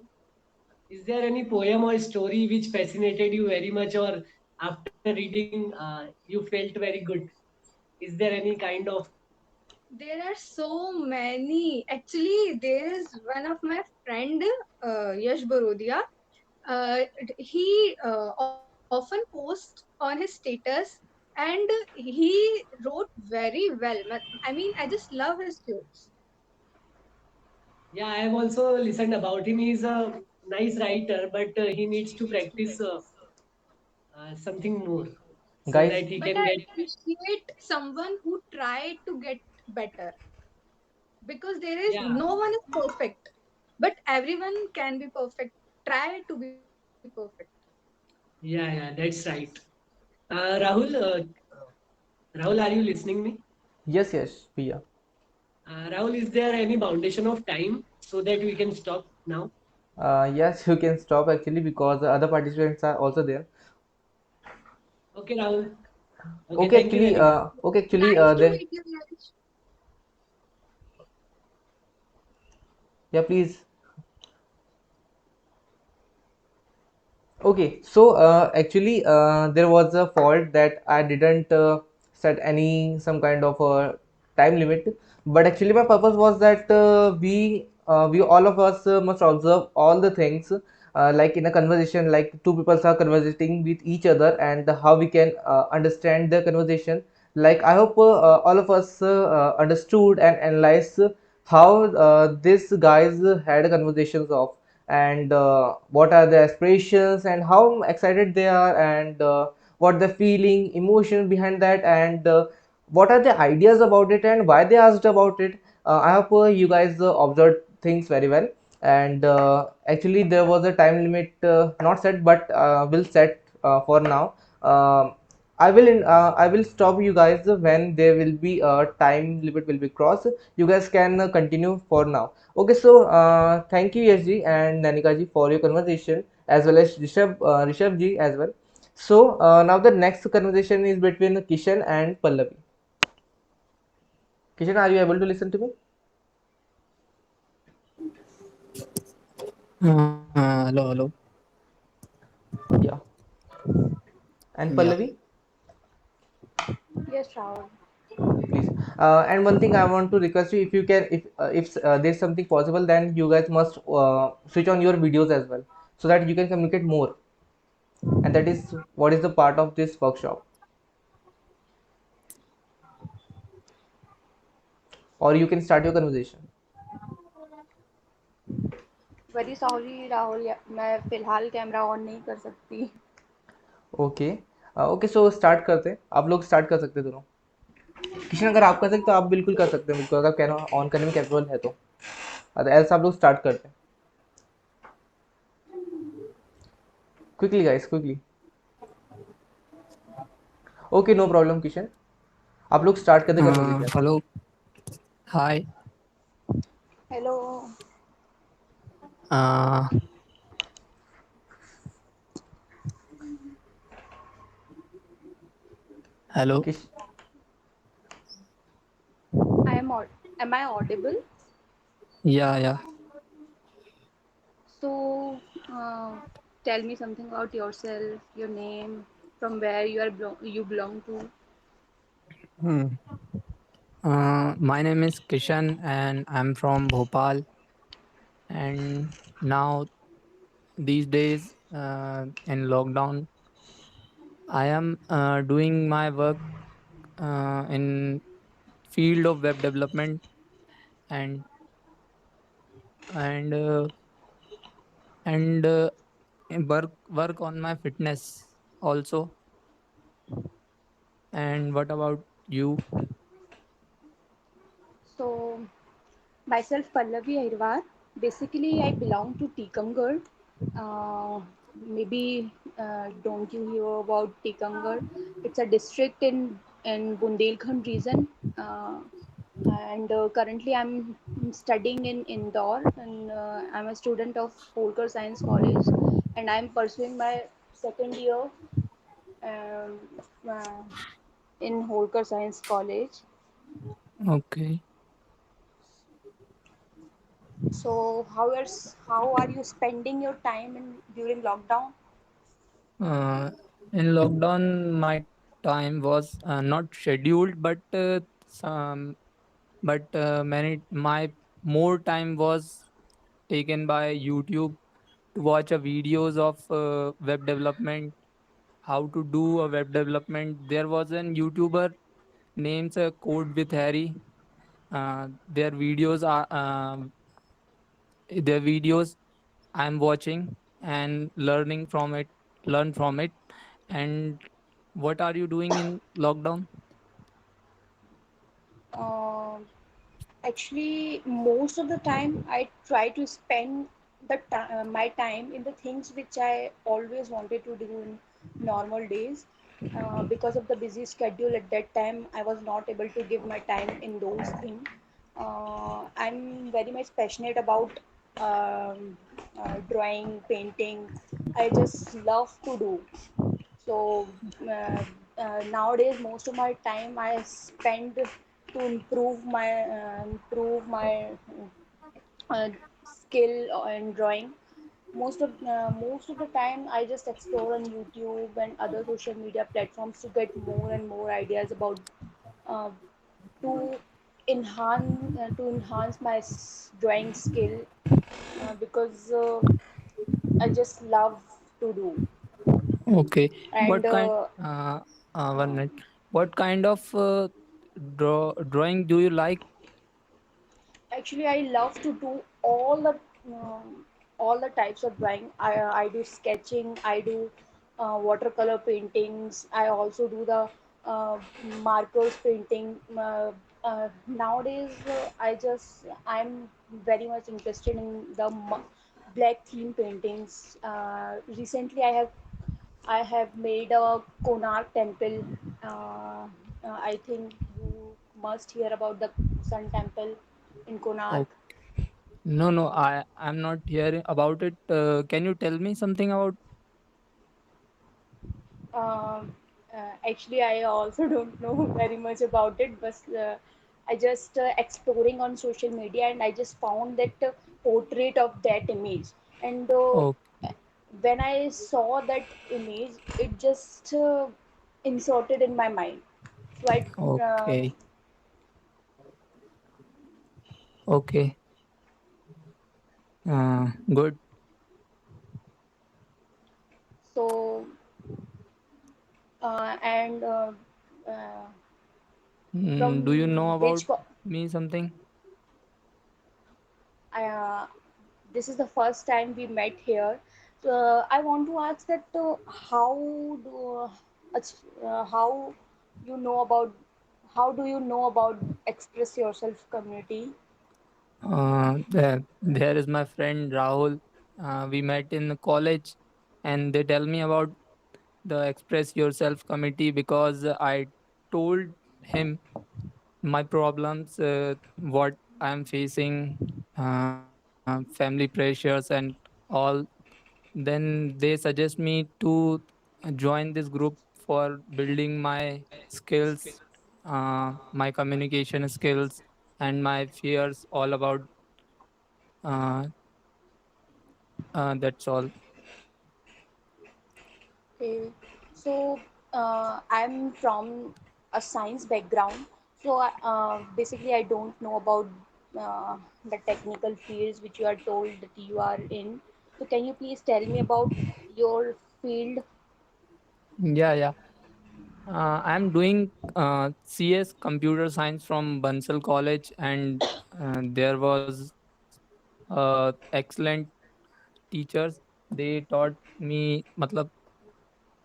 Is there any poem or story which fascinated you very much, or after reading, you felt very good? Is there any kind of? There are so many. Actually, there is one of my friend, Yash Barodia. Uh, he often posts on his status, and he wrote very well. I mean, I just love his quotes. Yeah, I have also listened about him. He is a nice writer, but he needs to practice something more so Guys, that he But can I get. appreciate someone who tried to get better, because there is Yeah, no one is perfect, but everyone can be perfect. Try to be perfect. yeah, that's right. Rahul, are you listening me? yes, yes, Pia. Rahul, is there any foundation of time so that we can stop now? Yes, you can stop actually because the other participants are also there. Okay, Rahul. Okay, Okay, thank you actually, very much. Nice to then meet you, Yash. yeah, please. Okay, so actually, there was a fault that I didn't set any some kind of a time limit. But actually, my purpose was that we all of us must observe all the things, like in a conversation, like two people are conversing with each other, and how we can understand the conversation. Like I hope all of us understood and analyzed how these guys had conversations of, and what are their aspirations and how excited they are, and what the feeling emotion behind that, and what are the ideas about it and why they asked about it. I hope you guys observed things very well. And actually there was a time limit not set, but will set for now. I will stop you guys when there will be a time limit will be crossed. You guys can continue for now. Okay, so thank you Yashji and Nanika ji for your conversation, as well as Rishabh ji as well. So now the next conversation is between Kishan and Pallavi. Kishan, are you able to listen to me? Hello, hello. Yeah. And Yeah. Pallavi, Yes, Rahul. please. And one thing I want to request you, if you can, if there's something possible, then you guys must switch on your videos as well, so that you can communicate more. And that is what is the part of this workshop. Or you can start your conversation. Very sorry Rahul, मैं फिलहाल camera on नहीं कर सकती। Okay, okay, so start करते हैं। आप लोग start कर सकते हैं दोनों। किशन, अगर आप कर सकते तो आप बिल्कुल कर सकते हैं, बिल्कुल, अगर कैमरा ऑन करने में कैपेबल है तो। एल्स आप लोग स्टार्ट करते हैं। Quickly guys, quickly. Okay, no problem Kishan, आप लोग स्टार्ट कर दे conversation. Hello. Hi. Hello. Uh, Hello. किश I am am I audible? Yeah, yeah. So tell me something about yourself, your name, from where you belong to. Hmm. My name is Kishan and I'm from Bhopal. And now, these days, in lockdown, I am doing my work in field of web development, and and and work on my fitness also. And what about you? So, myself Pallavi Airwar. Basically, I belong to Tikamgarh. Maybe don't you hear about Tikamgarh? It's a district in Bundelkhand region. And currently, I'm studying in Indore, and I'm a student of Holkar Science College, and I'm pursuing my second year um, uh, in Holkar Science College. Okay. So how are you spending your time during lockdown? Uh, in lockdown, my time was not scheduled, but many my more time was taken by YouTube to watch videos of web development, how to do a web development. There was an YouTuber named Code with Harry. Their videos are their videos I'm watching and learning from it, learn from it. And what are you doing in lockdown? Um Actually, most of the time I try to spend my time in the things which I always wanted to do in normal days. Because of the busy schedule at that time, I was not able to give my time in those things. I'm very much passionate about drawing, painting. I just love to do. So uh, nowadays, most of my time I spend to improve my uh, skill in drawing. Most of the time, I just explore on YouTube and other social media platforms to get more and more ideas about uh, to enhance my drawing skill, because I just love to do. Okay. And What kind? One uh, minute. What kind of drawing do you like? actually, I love to do all the types of drawing. I do sketching. I do watercolor paintings. I also do the markers painting. Nowadays, I'm very much interested in the black theme paintings. Recently, I have made a Konark temple. I think you must hear about the Sun Temple in Konark. Oh, no, no, I'm not hearing about it. Can you tell me something about? Actually, I also don't know very much about it, but I just exploring on social media, and I just found that portrait of that image. And Oh, when I saw that image, it just inserted in my mind. So okay, okay. Good. so and uh, Do you from know about which co- me something? uh, this is the first time we met here. So I want to ask that how you know about how do you know about Express Yourself community? There is my friend Rahul. We met in college, and they tell me about the Express Yourself committee because I told him my problems, what I'm facing, family pressures, and all. Then they suggest me to join this group for building my skills, my communication skills, and my fears, all about that's all. Okay, so I'm from a science background, so basically I don't know about uh, the technical fields which you are told that you are in. So can you please tell me about your field? Yeah, yeah. I'm doing CS Computer Science from Bansal College, and there was excellent teachers. They taught me, matlab,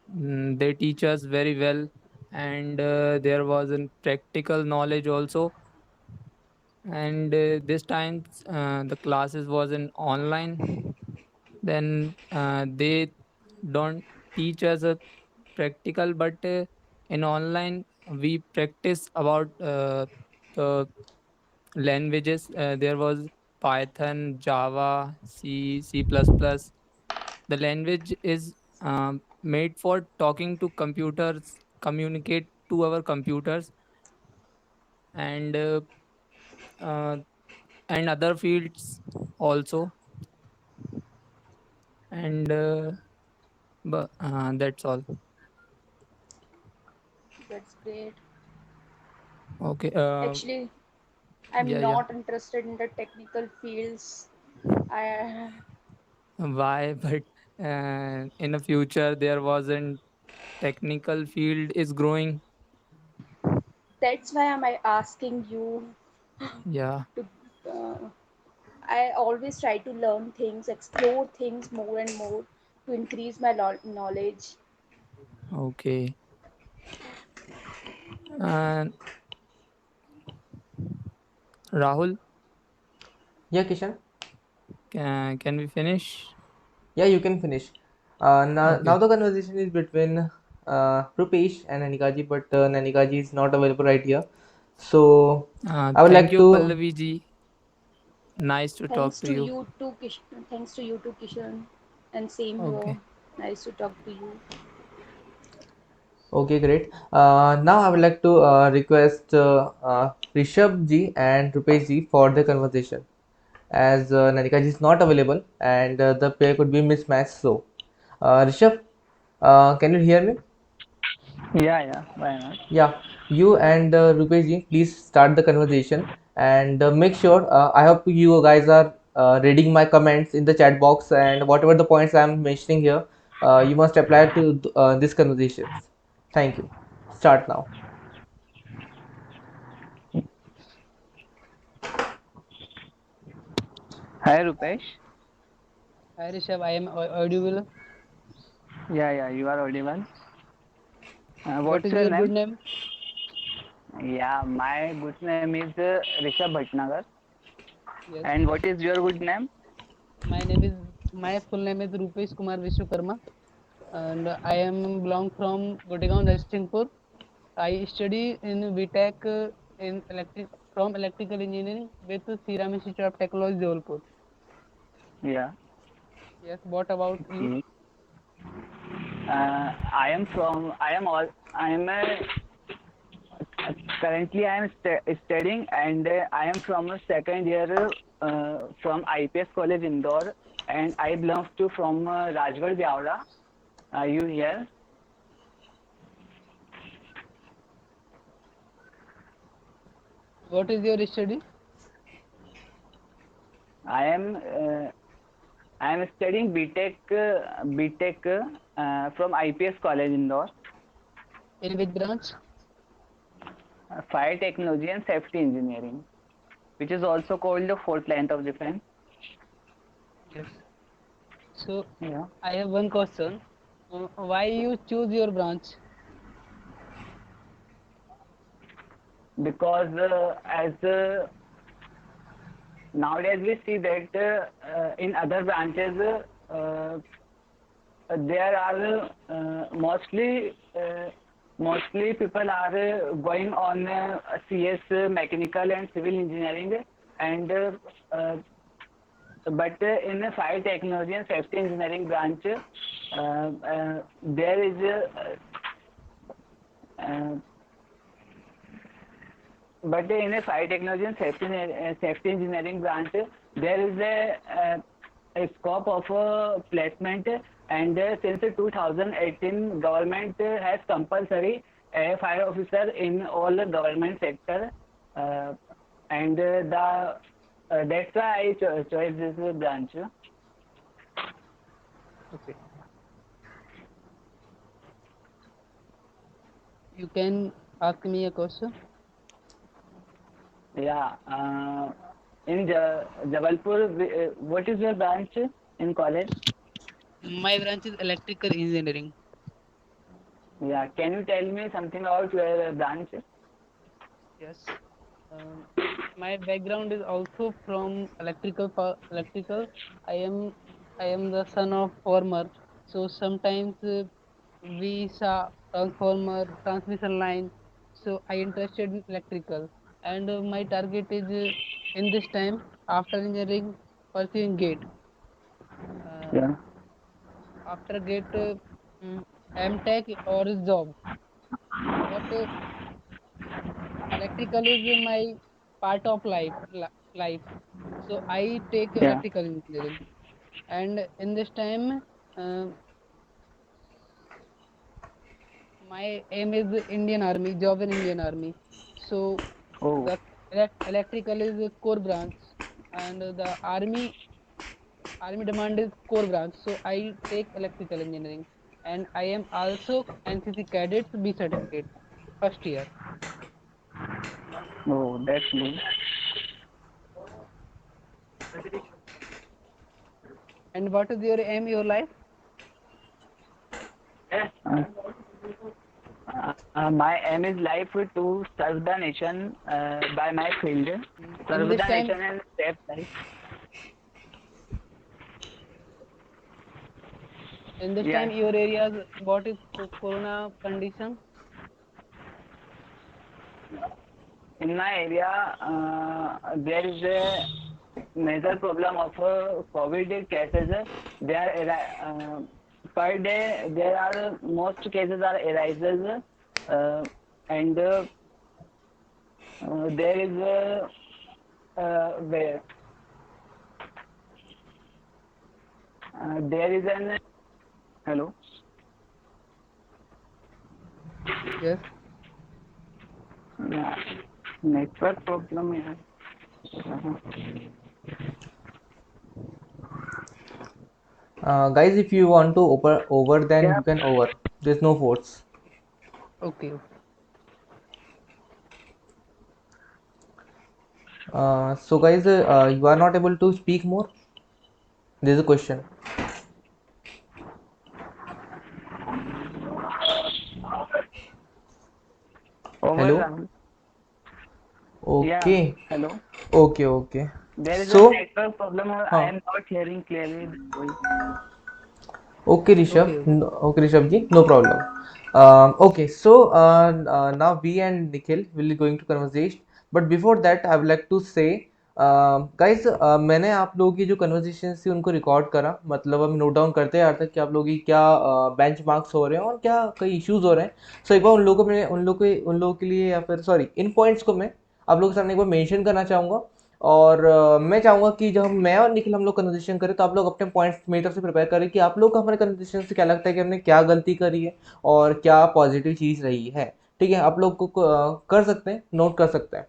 They teach us very well, and there was a practical knowledge also. And this time the classes was in online. Then they don't teach us a practical, but in online we practice about the languages. There was Python, Java, C++. The language is made for talking to computers, communicate to our computers, and uh, and other fields also. And but that's all. That's great. Okay. Actually, I'm Yeah, yeah. not interested in the technical fields. I Why? But in the future there wasn't technical field is growing. That's why I'm asking you Yeah. to. I always try to learn things, explore things more and more to increase my knowledge. Okay. And Rahul, Yeah, Kishan. can we finish? Yeah, you can finish. Now Okay. the conversation is between Rupesh and Nanikaji, but Nanikaji is not available right here. So I would Thank like you, to. Pallavi ji. Nice to talk Thanks to to you. you too, Kishan. Thanks to you too, Kishan. And same Okay. here. Nice to talk to you. Okay, great. Now I would like to request Rishabh ji and Rupesh ji for the conversation, as Nanikaji is not available and the pair could be mismatched. So, Rishabh, can you hear me? Yeah, why not? Yeah, you and Rupesh ji, please start the conversation and make sure. I hope you guys are reading my comments in the chat box, and whatever the points I am mentioning here, you must apply to these conversations. Thank you. Start now. Hi, Rupesh. Hi Rishabh, I am audible. Yeah, you are audible. What What's is your your good name? name? Yeah, my good name is Rishabh Bhatnagar. Yes. And what is your good name? My name is my full name is Rupesh Kumar Vishwakarma, and I am belong from Gotegaon, Rajasthanpur. I study in BTech in electrical engineering with Siram Institute of Technology, Jabalpur. Yeah. Yes. What about you? Okay. I am from. I am all. I am currently I am studying, and I am from a second year from IPS College Indore, and I belong to from Rajgarh Byawra. Are you here? What is your study? I am. I am studying BTech from IPS College Indore, In which branch? Fire Technology and Safety Engineering, which is also called the fourth line of defense. Yes. So Yeah, I have one question. Why you choose your branch? because as nowadays we see that in other branches there are mostly people are going on CS mechanical and civil engineering, and but in the fire technology and safety engineering branch there is uh, but in a fire technology and safety engineering branch, there is a scope of placement, and since 2018, government has compulsory a fire officer in all the government sector, uh, and the that's why I chose this branch. Okay. You can ask me a question. Yeah, in Jabalpur, what is your branch in college? My branch is electrical engineering. Yeah, can you tell me something about your branch? Yes. Um, my background is also from electrical. I am I am the son of farmer. So sometimes we saw transformer, transmission line. So I interested in electrical, and my target is in this time after engineering pursuing gate. Uh, Yeah. after gate, MTech or job, but electrical is my part of life. So I take Yeah. electrical engineering, and in this time, uh, my aim is Indian Army, job in Indian Army. So Oh. the electrical is a core branch, and the army demand is core branch. So I take electrical engineering, and I am also NCC cadets B certificate first year. Oh, that's good. And what is your aim, your life? Uh, my aim is life to serve the nation by my field. In Serve this the time, nation and save life. Yes. your areas, what is corona condition? In my area, there is a major problem of COVID cases. Per day there are most cases are arises, uh, and there is where there is an hello. Yes. Yeah, network problem. Yeah. Guys, if you want to over, then Yeah. you can over. There's no force. Okay. So guys, you are not able to speak more. There's a question. Over, Hello. Rahul. Yeah. Okay. Hello. Okay. Okay. There is a So, network problem, or I huh. am not hearing clearly. That's why. Okay, Rishabh. Okay. Okay. Okay, Rishabh ji, no problem. Okay, so now we and Nikhil will be going to conversation. But before that, I would like to say, guys, मैंने आप लोगों की जो conversation थी उनको record करा, मतलब हम नोट डाउन करते आ रहे थे कि आप लोगों की क्या बेंच मार्क्स हो रहे हैं और क्या कई इश्यूज हो रहे हैं. सो एक बार उन लोगों के लिए या फिर सॉरी इन पॉइंट्स को मैं आप लोगों के सामने एक बार मेंशन करना चाहूँगा. और मैं चाहूँगा कि जब मैं और निखिल हम लोग कन्वर्सेशन करें तो आप लोग अपने पॉइंट्स मेरी तरफ से प्रिपेयर करें कि आप लोग को हमारे कन्वर्सेशन से क्या लगता है कि हमने क्या गलती करी है और क्या पॉजिटिव चीज़ रही है. ठीक है, आप लोग को कर सकते हैं, नोट कर सकते हैं.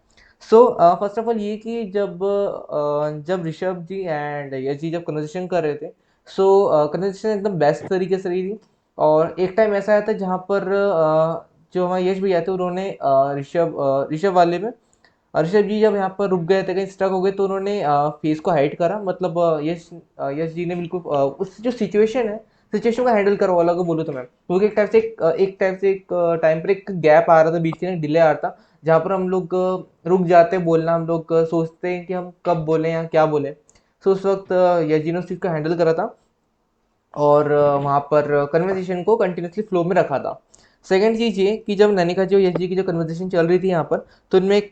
सो फर्स्ट ऑफ ऑल ये कि जब ऋषभ जी एंड यश जी जब कन्वर्सेशन कर रहे थे, सो कन्वर्सेशन एकदम बेस्ट तरीके से रही थी. और एक टाइम ऐसा आया था जहाँ पर जो हमारे यश भैया थे उन्होंने ऋषभ वाले में ऋषभ जी जब यहाँ पर रुक गए थे, कहीं स्टक हो गए, तो उन्होंने फेस को हाइड करा, मतलब यश जी ने बिल्कुल उस जो सिचुएशन को हैंडल करा वाला को बोलूँ तो मैं, क्योंकि एक टाइम पर एक गैप आ रहा था, बीच में डिले आ रहा था, जहाँ पर हम लोग रुक जाते हैं बोलना, हम लोग सोचते हैं कि हम कब बोलें या क्या बोलें. सो उस वक्त यश जी ने उस चीज़ को हैंडल करा था और वहाँ पर कन्वर्सेशन को कंटिन्यूसली फ्लो में रखा था. सेकंड चीज़ ये कि जब नैनिका जी और यश जी की जो कन्वर्सेशन चल रही थी यहाँ पर, तो इनमें एक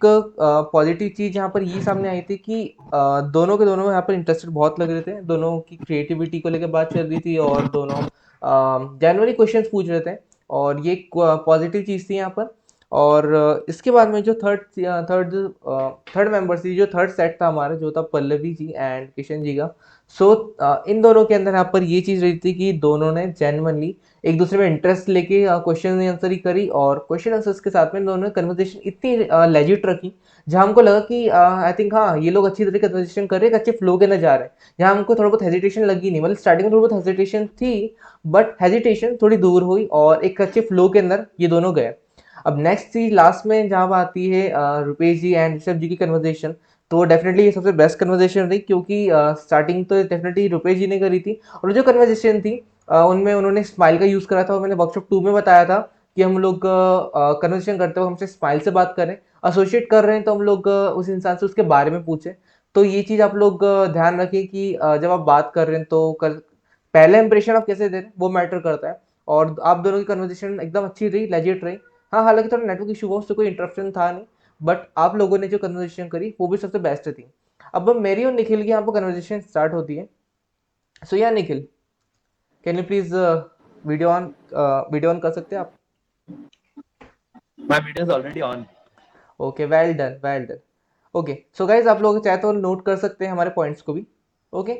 पॉजिटिव चीज़ यहाँ पर ये सामने आई थी कि दोनों के दोनों यहाँ पर इंटरेस्टेड बहुत लग रहे थे, दोनों की क्रिएटिविटी को लेकर बात चल रही थी और दोनों जेन्युइनली क्वेश्चंस पूछ रहे थे, और ये एक पॉजिटिव चीज़ थी यहाँ पर. और इसके बाद में जो थर्ड मेंबर थी, जो थर्ड सेट था हमारा, जो था पल्लवी जी एंड किशन जी का. सो इन दोनों के अंदर यहाँ पर ये चीज़ रही थी कि दोनों ने जेन्युइनली एक दूसरे में इंटरेस्ट लेके क्वेश्चन आंसर ही करी, और क्वेश्चन आंसर्स के साथ में दोनों ने कन्वर्सेशन इतनी लेजिट रखी, जहाँ हमको लगा कि आई थिंक हाँ ये लोग अच्छी तरह कन्वर्सेशन कर रहे हैं, एक अच्छे फ्लो के अंदर जा रहे हैं. जहाँ हमको थोड़ा बहुत हेजिटेशन लगी नहीं, मतलब स्टार्टिंग में थोड़ी बहुत हेजिटेशन थी, बट हेजिटेशन थोड़ी दूर हुई और एक अच्छे फ्लो के अंदर ये दोनों गए. अब नेक्स्ट चीज लास्ट में जहाँ आती है रुपेश जी एंड ऋषभ जी की कन्वर्सेशन, तो डेफिनेटली ये सबसे बेस्ट कन्वर्सेशन रही, क्योंकि स्टार्टिंग तो डेफिनेटली रुपेश जी ने करी थी, और जो कन्वर्सेशन थी उनमें उन्होंने स्माइल का यूज़ करा था, और मैंने वर्कशॉप 2 में बताया था कि हम लोग कन्वर्सेशन करते वक्त हमसे स्माइल से बात करें, एसोसिएट कर रहे हैं तो हम लोग उस इंसान से उसके बारे में पूछें। तो ये चीज़ आप लोग ध्यान रखें कि जब आप बात कर रहे हैं तो पहला इंप्रेशन आप कैसे दे रहे हैं वो मैटर करता है। और आप दोनों की कन्वर्सेशन एकदम अच्छी रही, लेजिट रही। हाँ, हालांकि थोड़ा नेटवर्क इशू हुआ, उससे कोई इंटरप्शन था नहीं, बट आप लोगों ने जो कन्वर्सेशन करी वो भी सबसे बेस्ट थी। अब मेरी और निखिल की यहाँ पर कन्वर्सेशन स्टार्ट होती है। सो या Nikhil, can you please video on कर सकते हैं आप? My video is already on. Okay, well done, well done. Okay, so guys आप लोग चाहे तो नोट कर सकते हैं हमारे पॉइंट्स को भी। Okay,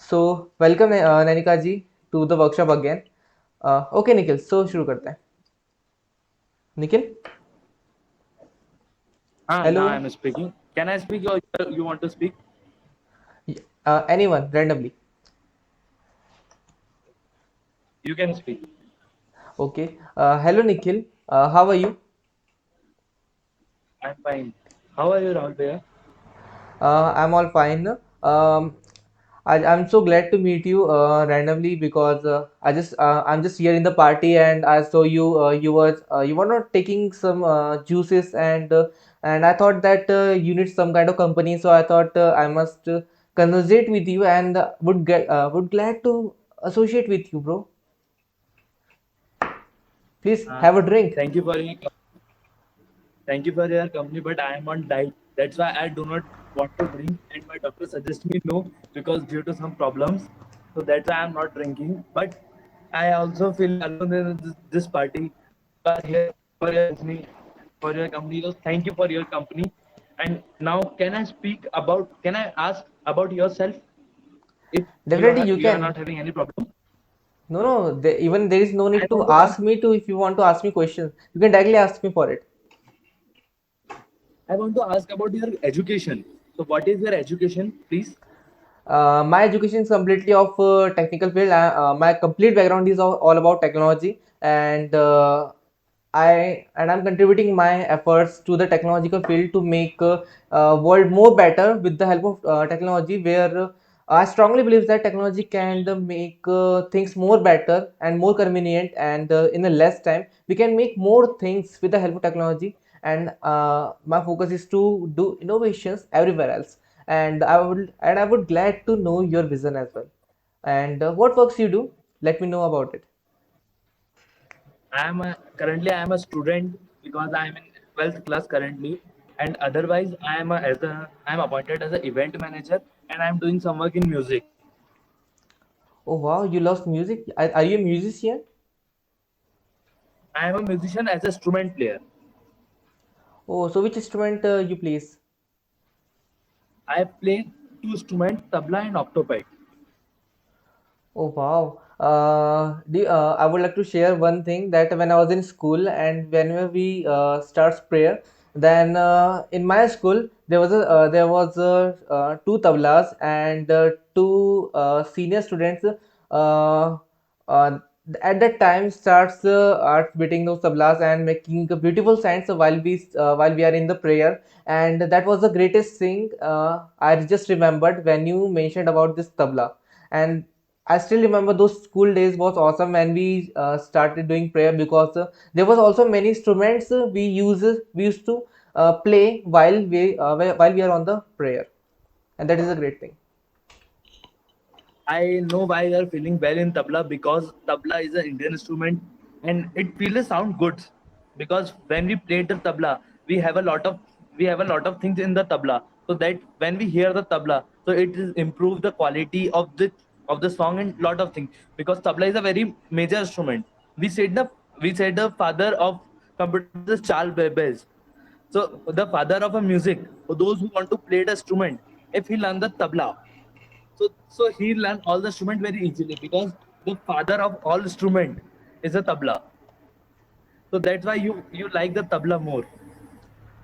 so welcome Nainika ji to the workshop again. Okay Nikhil, so शुरू करते हैं। Nikhil, hello, Now I'm speaking. Can I speak or you want to speak? Anyone randomly. You can speak. Okay, hello Nikhil, how are you? I'm fine. How are you, Rahul Bhaiya? I'm all fine. I'm so glad to meet you randomly because I'm just here in the party and I saw you. You were not taking some juices and I thought that you need some kind of company. So I thought I must conversate with you and would glad to associate with you, bro. Please have a drink. Thank you for your company, but I am on diet. That's why I do not want to drink, and my doctor suggests me no because due to some problems. So that's why I'm not drinking. But I also feel alone in this party. You are here for your company, So thank you for your company. And now, can I speak about? Can I ask about yourself? If Definitely you you are can. not having any problem. No, no. Even there is no I need to want to ask. ask me to. If you want to ask me questions, you can directly ask me for it. I want to ask about your education. So, what is your education, please? My education is completely of technical field. My complete background is all about technology, and I'm contributing my efforts to the technological field to make world more better with the help of technology. Where I strongly believe that technology can make things more better and more convenient, and in a less time we can make more things with the help of technology. And my focus is to do innovations everywhere else, and I would glad to know your vision as well. And what works you do? Let me know about it. Currently I am a student because I am in 12th class currently, and otherwise I am appointed as an event manager, and I am doing some work in music. Oh wow, you love music. Are you a musician? I am a musician as a instrument player. Oh, so which instrument you plays? I play two instruments, tabla and octopipe. Oh wow. I would like to share one thing that when I was in school and whenever we starts prayer, then in my school there was two tablas and two senior students. Uh, uh, at that time starts art beating those tablas and making beautiful sounds while we are in the prayer, and that was the greatest thing I just remembered when you mentioned about this tabla. And I still remember those school days was awesome when we started doing prayer because there was also many instruments we used to play while we are on the prayer, and that is a great thing. I know why you are feeling well in tabla because tabla is an Indian instrument and it feels sound good. Because when we play the tabla, we have a lot of things in the tabla. So that when we hear the tabla, so it is improve the quality of the song and lot of things. Because tabla is a very major instrument. We said the father of computer is Charles Babbage. So the father of a music, for those who want to play the instrument, if he learn the tabla, so he learned all the instrument very easily because the father of all instrument is a tabla. So that's why you like the tabla more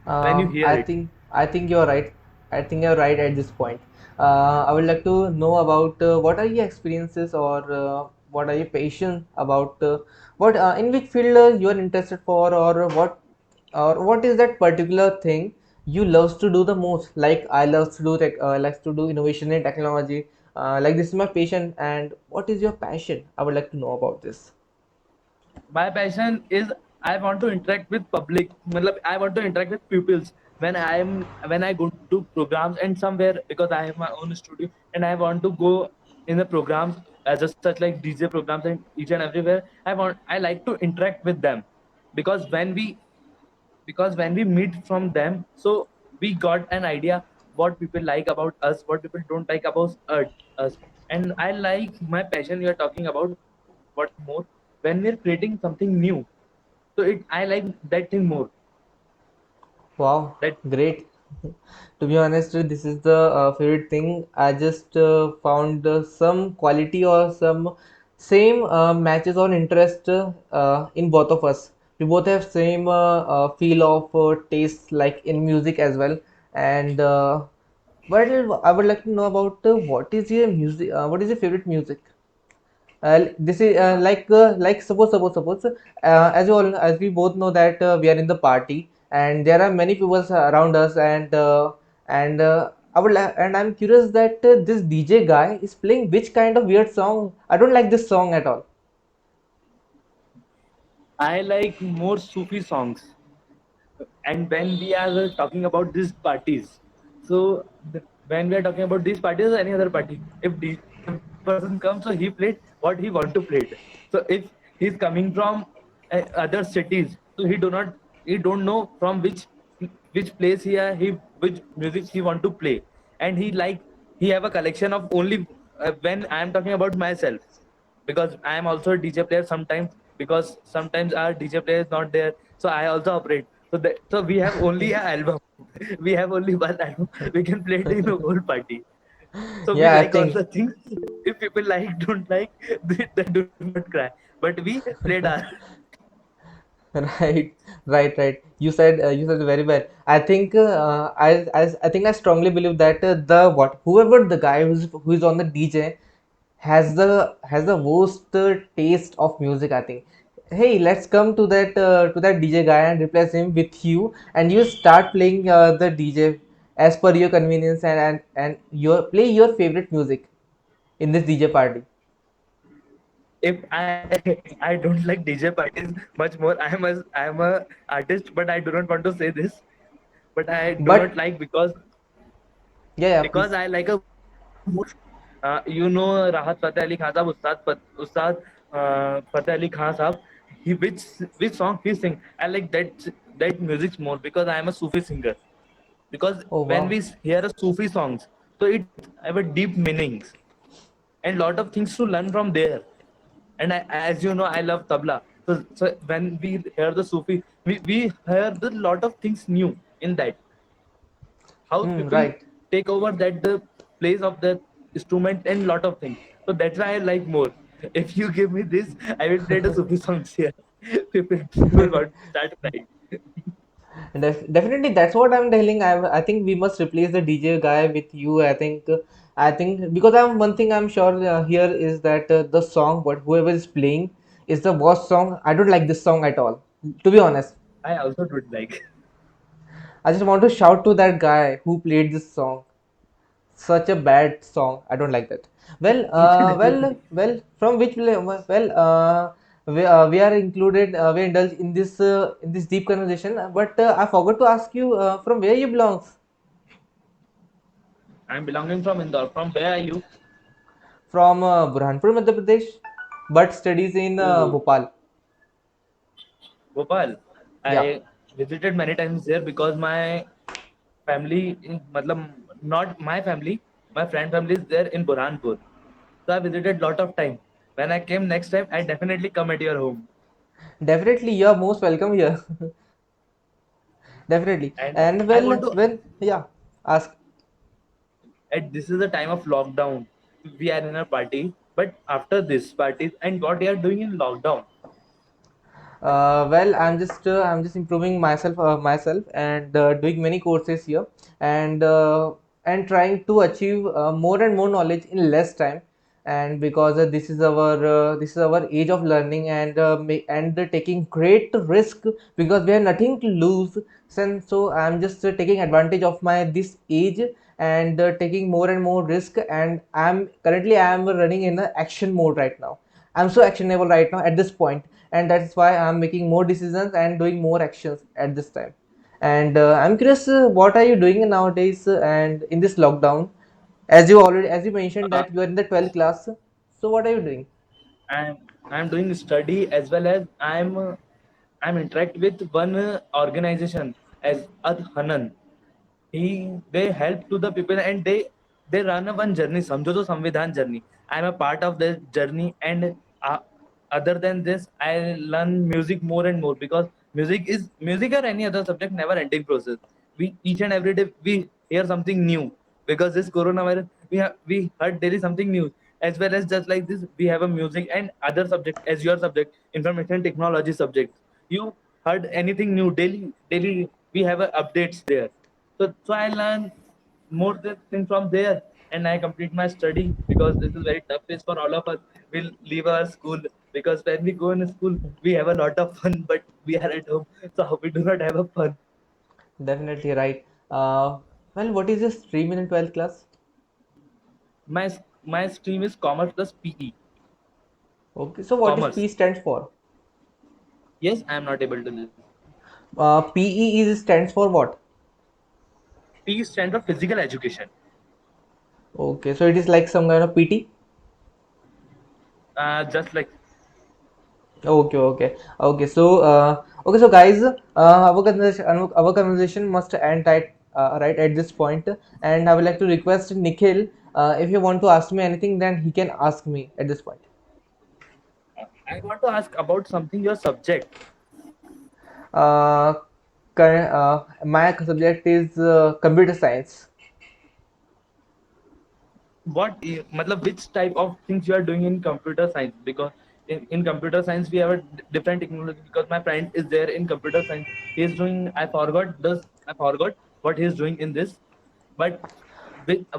when you hear it. I think you're right. I think you're right at this point. I would like to know about what are your experiences or what are your passion about what in which field you are interested for, or what is that particular thing you loves to do the most. Like I love to do likes to do innovation in technology. Like this is my passion, and what is your passion? I would like to know about this. My passion is I want to interact with public. मतलब I want to interact with pupils when I go to programs and somewhere, because I have my own studio and I want to go in the programs as a, such like DJ programs and each and everywhere. I like to interact with them, because when we meet from them, so we got an idea what people like about us, what people don't like about us. And I like my passion you are talking about, what more, when we're creating something new, so it I like that thing more. Wow, That great. To be honest, this is the favorite thing. I just found some quality or some same matches on interest in both of us. We both have same feel of taste like in music as well. And well, I would like to know about what is your music? What is your favorite music? This is like suppose as we both know that we are in the party and there are many people around us and and I'm curious that this DJ guy is playing which kind of weird song. I don't like this song at all. I like more Sufi songs. And when we are talking about these parties, so when we are talking about these parties or any other party, if the person comes, so he played what he want to play it. So if he's coming from other cities, so he don't know from which place he which music he want to play, and he have a collection of only when I am talking about myself, because I am also a DJ player sometimes, because sometimes our DJ player is not there, so I also operate. So we have only an album. We have only one album. We can play it in the whole party. So we Yeah, I like all think the things. If people like, don't like, they do not cry. But we played our. right, right. You said very well. I think I think I strongly believe that the what whoever the guy who is on the DJ has the worst taste of music. I think. Hey, let's come to that DJ guy and replace him with you, and you start playing the DJ as per your convenience and your play your favorite music in this DJ party. If I don't like DJ parties much more. I am a artist, but I do not want to say this. But I do not But like yeah, because please. I like a more. You know Rahat Fateh Ali Khan Sahab, Ustad Fateh Ali Khan Sahab. He which song he sing? I like that music more, because I am a Sufi singer. Because Oh when wow. we hear a Sufi songs, so it have a deep meanings and lot of things to learn from there. And as you know, I love tabla. So when we hear the Sufi, we hear the lot of things new in that. How Hmm, people right. take over that the place of the instrument and lot of things. So that's why I like more. If you give me this, I will play the Sufi songs here. People want to start crying. Definitely, that's what I'm telling. I think we must replace the DJ guy with you. I think because I'm one thing I'm sure here is that the song, what whoever is playing, is the worst song. I don't like this song at all. To be honest, I also don't like. I just want to shout to that guy who played this song. Such a bad song. I don't like that. Well. From which we are included. We indulge in this deep conversation. But I forgot to ask you from where you belong. I'm belonging from Indore. From where are you? From Burhanpur, Madhya Pradesh, but studies in Oh, Bhopal. Bhopal. Yeah, I visited many times there because my family, matlab, not my family, my friend family is there in Burhanpur. So I visited lot of time. When I came next time, I definitely come at your home. definitely. You are most welcome here. Definitely. And And I want to, yeah. Ask. at this is the time of lockdown. We are in a party, but after this party, and what you are doing in lockdown? I'm just improving myself and doing many courses here and trying to achieve more and more knowledge in less time. And because this is our age of learning and taking great risk because we have nothing to lose. So I'm just taking advantage of my this age and taking more and more risk. And I'm running in a action mode right now. I'm so actionable right now at this point, and that's why I'm making more decisions and doing more actions at this time. And I'm curious, what are you doing nowadays and in this lockdown? As you mentioned Uh, that you are in the 12th class, so what are you doing? I'm I'm doing study as well as I'm interact with one organization as Ad Hanan. They help to the people and they run a one journey. समझो तो संविधान journey. I'm a part of this journey and uh, other than this, I learn music more and more because music or any other subject never ending process. We each and every day we hear something new because this coronavirus we heard daily something new as well as just like this we have a music and other subject as your subject information technology subject. You heard anything new daily we have updates there, so I learn more things from there and I complete my study because this is very tough phase for all of us. We'll leave our school because when we go in school, we have a lot of fun, but we are at home, so we do not have a fun. Definitely right. Well, what is your stream in 12th class? My stream is commerce plus PE. Okay, so what is Commerce. P stands for? Yes, I am not able to listen. PE is stands for what? P stands for physical education. Okay, so it is like some kind of PT. Just like Okay, okay, okay. So guys, our conversation must end right at this point, and I would like to request Nikhil, if you want to ask me anything, then he can ask me at this point. I want to ask about something your subject. Uh, my subject is computer science. Matlab, which type of things you are doing in computer science because in computer science we have a different technology because my friend is there in computer science. He is doing I forgot what he is doing in this, but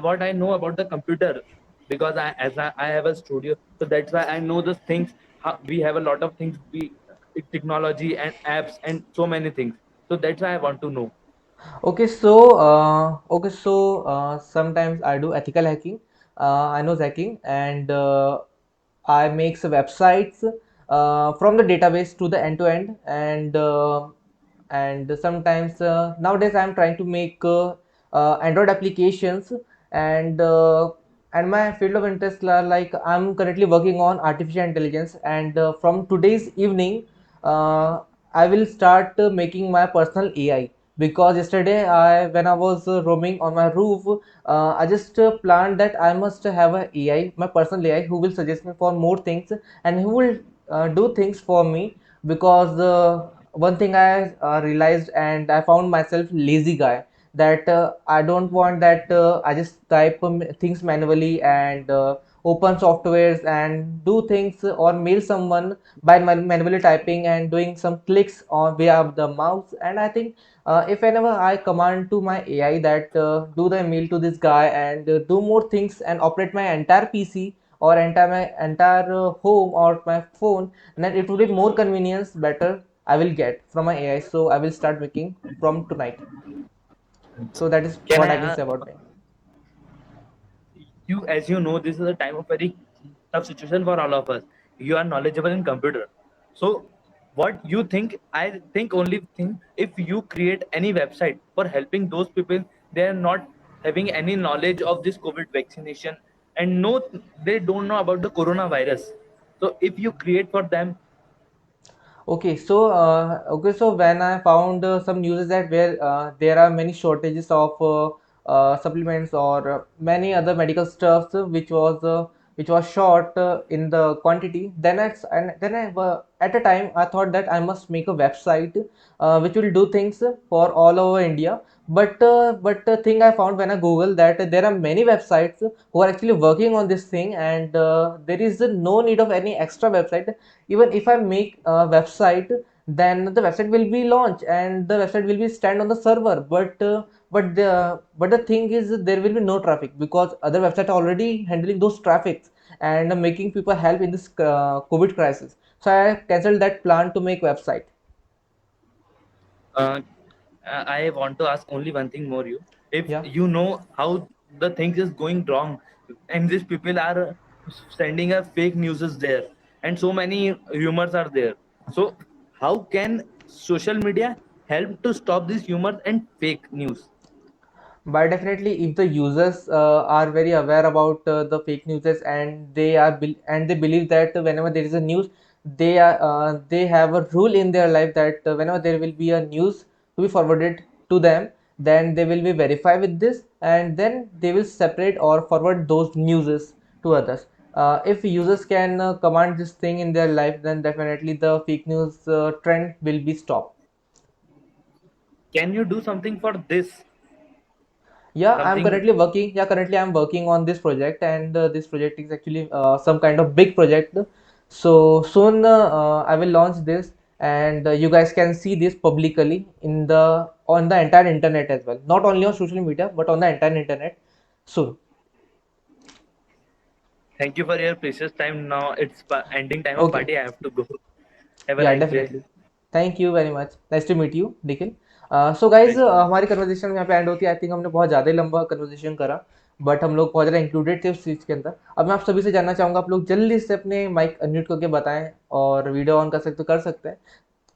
what I know about the computer because I have a studio, so that's why I know the things. How, we have a lot of things, we technology and apps and so many things, so that's why I want to know. Sometimes I do ethical hacking. I know hacking, and I make websites from the database to the end to end, and sometimes nowadays I'm trying to make Android applications, and uh, and my field of interest are like I'm currently working on artificial intelligence, and from today's evening I will start making my personal AI, because yesterday when I was roaming on my roof, I just planned that I must have a AI, my personal AI, who will suggest me for more things, and who will do things for me, because one thing I realized, and I found myself lazy guy, that I don't want that I just type things manually and open softwares and do things or mail someone by manually typing and doing some clicks on via the mouse. And I think if whenever I command to my AI that do the mail to this guy and do more things and operate my entire PC or entire home or my phone, then it would be more convenience better I will get from my AI. So I will start making from tonight. So that is Can what I I can say about me. you as you know this is a time of very tough situation for all of us. You are knowledgeable in computer, so what you think? I think only thing, if you create any website for helping those people, they are not having any knowledge of this COVID vaccination and no, they don't know about the coronavirus, so if you create for them. So when I found some news that where there are many shortages of supplements or many other medical stuffs which was short in the quantity, then at a time I thought that I must make a website which will do things for all over India. But the thing I found when I Google, that there are many websites who are actually working on this thing, and there is no need of any extra website. Even if I make a website, then the website will be launched and the website will be stand on the server, but the thing is there will be no traffic, because other websites are already handling those traffics and making people help in this COVID crisis. So I cancelled that plan to make website. uh, I want to ask only one thing more you. If Yeah. you know how the thing is going wrong, and these people are sending a fake news is there, and so many rumors are there. So, how can social media help to stop this humor and fake news? But definitely, if the users are very aware about the fake news and they believe that whenever there is a news, they have a rule in their life that whenever there will be a news to be forwarded to them, then they will be verified with this, and then they will separate or forward those newses to others. If users can command this thing in their life, then definitely the fake news trend will be stopped. Can you do something for this? Yeah, I'm Something currently working. Yeah, currently I'm working on this project, and this project is actually some kind of big project. So soon I will launch this, and you guys can see this publicly in the on the entire internet as well. Not only on social media, but on the entire internet soon. thank you for your precious time. Now it's ending time of Okay. party. I have to go. Have a Yeah, nice day. definitely. Thank you very much, nice to meet you Nikhil. So guys, Nice to meet हमारी conversation यहाँ पे and होती है. I think हमने बहुत ज़्यादा ही लंबा conversation करा, बट हम लोग बहुत ज़्यादा इंक्लूडेड थे उस चीज़ के अंदर. अब मैं आप सभी से जानना चाहूँगा, आप लोग जल्दी से अपने माइक अनम्यूट करके बताएं, और वीडियो ऑन कर सकते तो कर सकते हैं,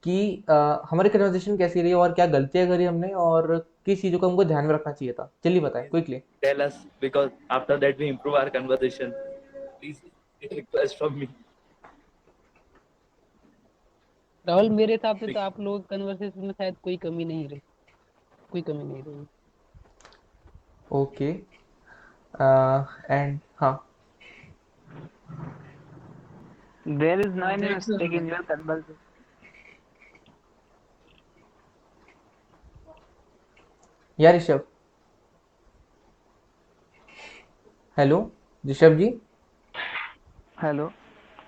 कि हमारी कन्वर्सेशन कैसी रही और क्या गलतियाँ करी हमने और किस चीज़ों को हमको ध्यान में रखना चाहिए था. जल्दी बताएं you. Quickly. Tell us because after that we improve our conversation. Please, a request from me. Rahul, मेरे हिसाब से तो आप लोग कन्वर्सेशन में शायद कोई कमी नहीं रही, कोई कमी नहीं रही. ओके. एंड हाँ, There is no any That's mistake in your conversation. यार ऋषभ, हेलो ऋषभ जी. Hello.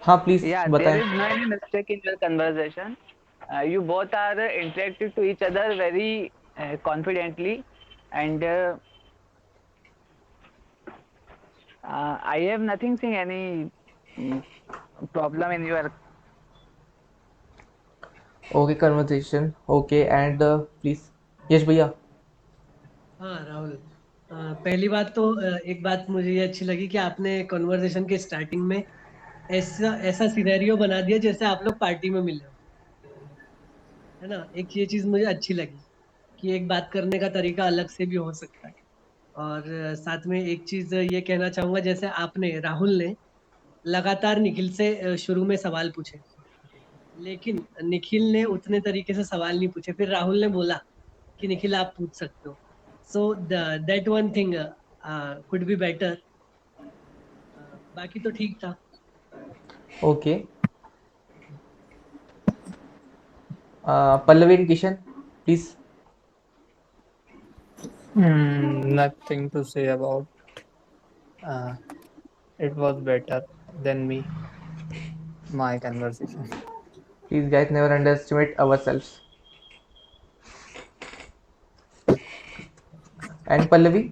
हाँ प्लीज़ Yeah, there बताएं. is no any mistake in your conversation. You both are interacting to each other very confidently, and I have nothing seeing any mm, problem in your. Okay conversation. Okay and please Yash भैया. हाँ राहुल, पहली बात तो एक बात मुझे ये अच्छी लगी कि आपने कॉन्वर्सेशन के स्टार्टिंग में ऐसा ऐसा सिनेरियो बना दिया जैसे आप लोग पार्टी में मिले हो, है ना. एक ये चीज मुझे अच्छी लगी कि एक बात करने का तरीका अलग से भी हो सकता है. और साथ में एक चीज ये कहना चाहूंगा, जैसे आपने राहुल ने लगातार निखिल से शुरू में सवाल पूछे, लेकिन निखिल ने उतने तरीके से सवाल नहीं पूछे. फिर राहुल ने बोला कि निखिल आप पूछ सकते हो. So that one thing could be better. बाकी तो ठीक था. Okay. Pallavi and Kishan please. Nothing to say about. Uh, it was better than me. My conversation. Please guys never underestimate ourselves. And Pallavi,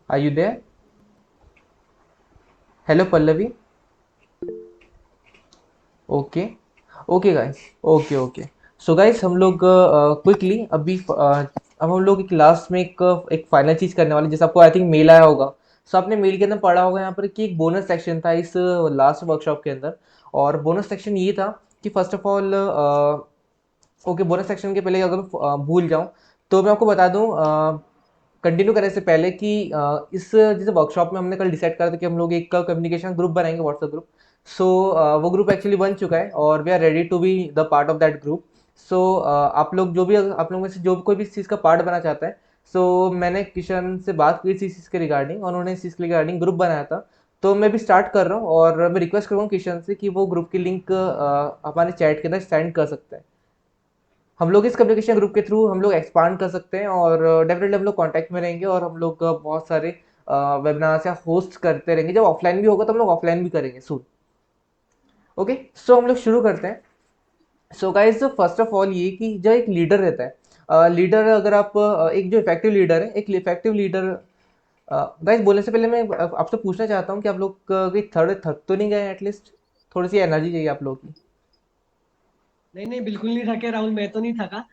are you there? Hello Pallavi. Okay. Okay guys. Okay okay. So guys, हम लोग quickly अभी अब हम लोग एक last में एक final चीज़ करने वाले, जैसे आपको आई थिंक मेल आया होगा. सो आपने मेल के अंदर पढ़ा होगा यहाँ पर कि एक बोनस सेक्शन था इस लास्ट वर्कशॉप के अंदर. और बोनस सेक्शन ये था कि first of all, okay, bonus section के पहले अगर भूल जाऊँ तो मैं आपको बता दूँ कंटिन्यू करने से पहले कि इस जैसे वर्कशॉप में हमने कल डिसाइड करा था कि हम लोग एक कम्युनिकेशन ग्रुप बनाएंगे, व्हाट्सएप ग्रुप. सो वो ग्रुप एक्चुअली बन चुका है और we are ready to be the part of that group. So आप लोग जो भी, आप लोग में से जो भी कोई भी इस चीज़ का पार्ट बना चाहता है, सो मैंने किशन से बात की थी इस चीज़ के रिगार्डिंग, और उन्होंने इस चीज़ के रिगार्डिंग ग्रुप बनाया था. तो मैं भी स्टार्ट कर रहा हूँ और मैं रिक्वेस्ट करूँगा किशन से कि वो ग्रुप की लिंक हमारे चैट के अंदर सेंड कर सकते हैं. हम लोग इस कम्युनिकेशन ग्रुप के थ्रू हम लोग एक्सपांड कर सकते हैं, और डेफिनेटली हम लोग कांटेक्ट में रहेंगे, और हम लोग बहुत सारे वेबिनार्स या होस्ट करते रहेंगे. जब ऑफलाइन भी होगा तो हम लोग ऑफलाइन भी करेंगे सून. ओके, सो हम लोग शुरू करते हैं. So guys, first of all ये कि जो एक लीडर रहता है, लीडर अगर आप एक जो इफेक्टिव लीडर है, एक इफेक्टिव लीडर. गाइज बोलने से पहले मैं आपसे पूछना चाहता हूँ कि आप लोग कहीं थक तो नहीं गए? एटलीस्ट थोड़ी सी एनर्जी चाहिए आप लोग की. नहीं नहीं, बिल्कुल नहीं थके राहुल, मैं तो नहीं थका.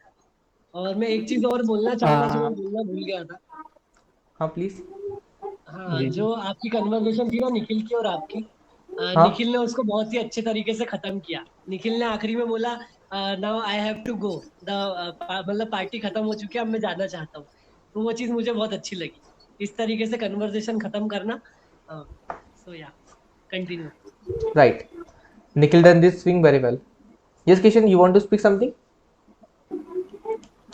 और मैं एक चीज और बोलना चाहूंगा जो मैं बोलना भूल गया था. हाँ प्लीज. हाँ, जी जी. जो आपकी कन्वर्सेशन थी ना निखिल की और आपकी, हाँ निखिल ने उसको बहुत ही अच्छे तरीके से खत्म किया। निखिल ने आखिरी में बोला now I have to go, the मतलब पार्टी खत्म हो चुकी है, अब मैं जाना चाहता हूँ। तो वो चीज मुझे बहुत अच्छी लगी, इस तरीके से कन्वर्सेशन खत्म करना। So yeah, continue. Right, Nikhil done this thing very well. Yes Kishan, you want to speak something?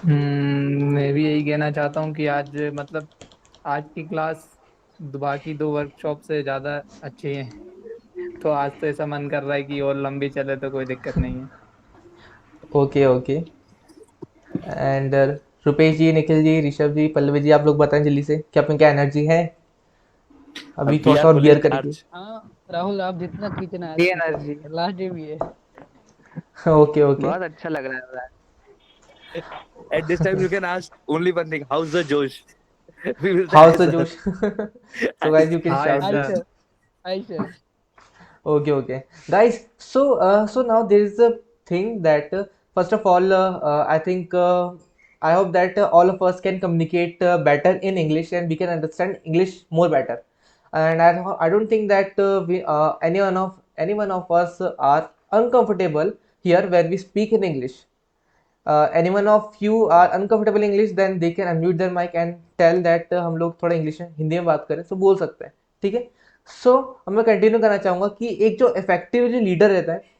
मैं भी यही कहना चाहता हूँ कि आज मतलब आज की क्लास बाकी दो वर्कशॉप से ज़्यादा अच्छी है। तो आज तो ऐसा मन कर रहा है कि और लंबी चले तो कोई दिक्कत नहीं है। Okay okay. एंड रुपेश जी, निखिल जी, ऋषभ जी, पल्लवी जी, आप लोग बताएं जल्दी से कि आप में क्या एनर्जी है, अभी वी थोड़ा सा आर और फुली बियर करेंगे। चार्ज। हाँ राहुल, आप जितना खींचना है ये खींचो, एनर्जी लास्ट डे भी है। Okay okay. बहुत अच्छा लग रहा है। At this time, you can ask only one thing: How's the Josh? We will say, house "Hi, the sir." जोश। सो Hi, guys you sir. Can hi shout I this. Sir. Sir, I sir. Okay, okay, guys. So now there is a thing that first of all, I think I hope that all of us can communicate better in English and we can understand English more better. And I don't think that anyone of us are uncomfortable here when we speak in English. Anyone of you are uncomfortable in English, then they can unmute their mic and tell that हम लोग थोड़ा English Hindi में बात करें, तो बोल सकते हैं, ठीक है। सो अब मैं कंटिन्यू करना चाहूँगा कि एक जो इफेक्टिव जो लीडर रहता है,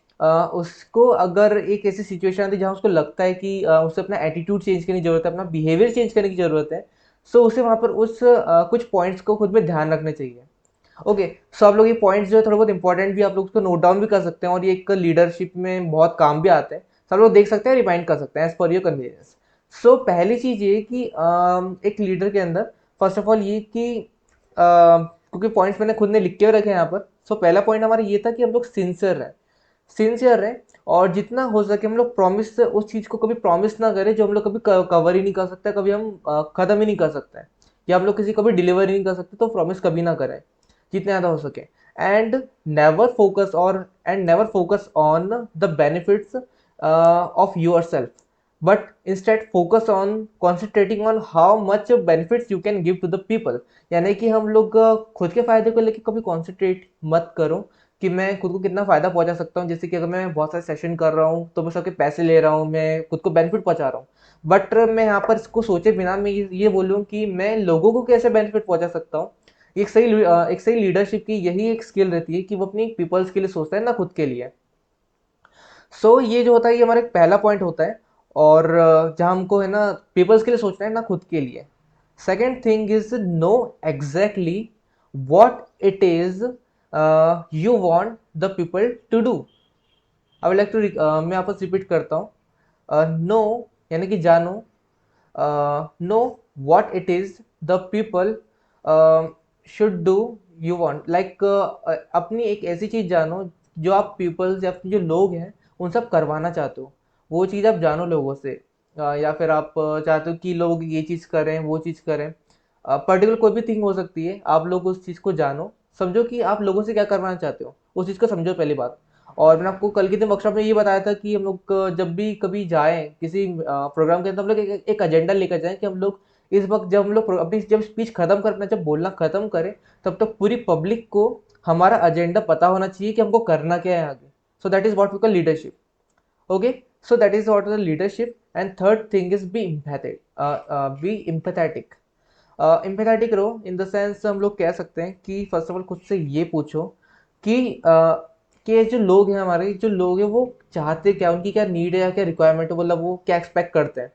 उसको अगर एक ऐसी सिचुएशन आती है जहाँ उसको लगता है कि उसे अपना एटीट्यूड चेंज करने की जरूरत है, अपना बिहेवियर चेंज करने की जरूरत है, सो उसे वहाँ पर उस कुछ पॉइंट्स को खुद में ध्यान रखना चाहिए। ओके, सो आप लोग ये पॉइंट्स जो है थोड़े बहुत इंपॉर्टेंट भी, आप लोग उसको नोट डाउन भी कर सकते हैं और ये एक लीडरशिप में बहुत काम भी आते हैं। सब लोग देख सकते हैं, रिमाइंड कर सकते हैं एज पर योर कन्वीनियंस। सो पहली चीज ये कि एक लीडर के अंदर फर्स्ट ऑफ ऑल ये कि क्योंकि पॉइंट्स मैंने खुद ने लिख के रखे हैं यहाँ पर। सो पहला पॉइंट हमारा ये था कि हम लोग सिंसियर रहें, सिंसियर रहें, और जितना हो सके हम लोग प्रॉमिस उस चीज़ को कभी प्रॉमिस ना करें जो हम लोग कभी कवर ही नहीं कर सकते, कभी हम ख़त्म ही नहीं कर सकते हैं, या हम लोग किसी कभी डिलीवर ही नहीं कर सकते, तो प्रॉमिस कभी ना करें जितने ज़्यादा हो सके। And never focus on the benefits of yourself, but instead focus on concentrating on how much benefits you can give to the people। यानी कि हम लोग खुद के फायदे को लेकर कभी कॉन्सेंट्रेट मत करो कि मैं खुद को कितना फायदा पहुंचा सकता हूँ। जैसे कि अगर मैं बहुत सारे सेशन कर रहा हूँ तो मैं सबके पैसे ले रहा हूँ, मैं खुद को बेनिफिट पहुंचा रहा हूँ, बट मैं यहाँ पर इसको सोचे बिना मैं ये बोलूँ कि मैं लोगों को कैसे बेनिफिट पहुंचा सकता हूँ। एक सही लीडरशिप की यही एक स्किल रहती है कि वो अपनी पीपल्स के लिए सोचता है, ना खुद के लिए। सो ये जो होता है ये हमारा एक पहला पॉइंट होता है, और जहाँ हमको है ना पीपल्स के लिए सोचना है, ना खुद के लिए। Second thing is know exactly what it is you want the people to do. I would like to, मैं आपस रिपीट करता हूँ। नो यानी कि जानो, know what it is the people should do you want, like अपनी एक ऐसी चीज़ जानो जो आप पीपल्स या अपने जो लोग हैं उन सब करवाना चाहते हो, वो चीज़ आप जानो लोगों से। या फिर आप चाहते हो कि लोग ये चीज़ करें, वो चीज़ करें, पर्टिकुलर कोई भी थिंग हो सकती है, आप लोग उस चीज़ को जानो, समझो कि आप लोगों से क्या करवाना चाहते हो, उस चीज़ को समझो पहली बात। और मैंने आपको कल के दिन वर्कशॉप में ये बताया था कि हम लोग जब भी कभी जाएं किसी प्रोग्राम के अंदर, हम लोग एक एजेंडा लेकर जाएं कि हम लोग इस वक्त जब हम लोग अपनी जब स्पीच खत्म करना, जब बोलना खत्म करें, तब तक पूरी पब्लिक को हमारा एजेंडा पता होना चाहिए कि हमको करना क्या है आगे। So that is what we call leadership. Okay, so that is what the leadership. And third thing is be empathetic, be empathetic। empathetic रहो इन द सेंस हम लोग कह सकते हैं कि फर्स्ट ऑफ ऑल खुद से ये पूछो कि कि जो लोग हैं, हमारे जो लोग हैं, वो चाहते क्या, उनकी क्या नीड है या क्या रिक्वायरमेंट है, मतलब वो क्या एक्सपेक्ट करते हैं।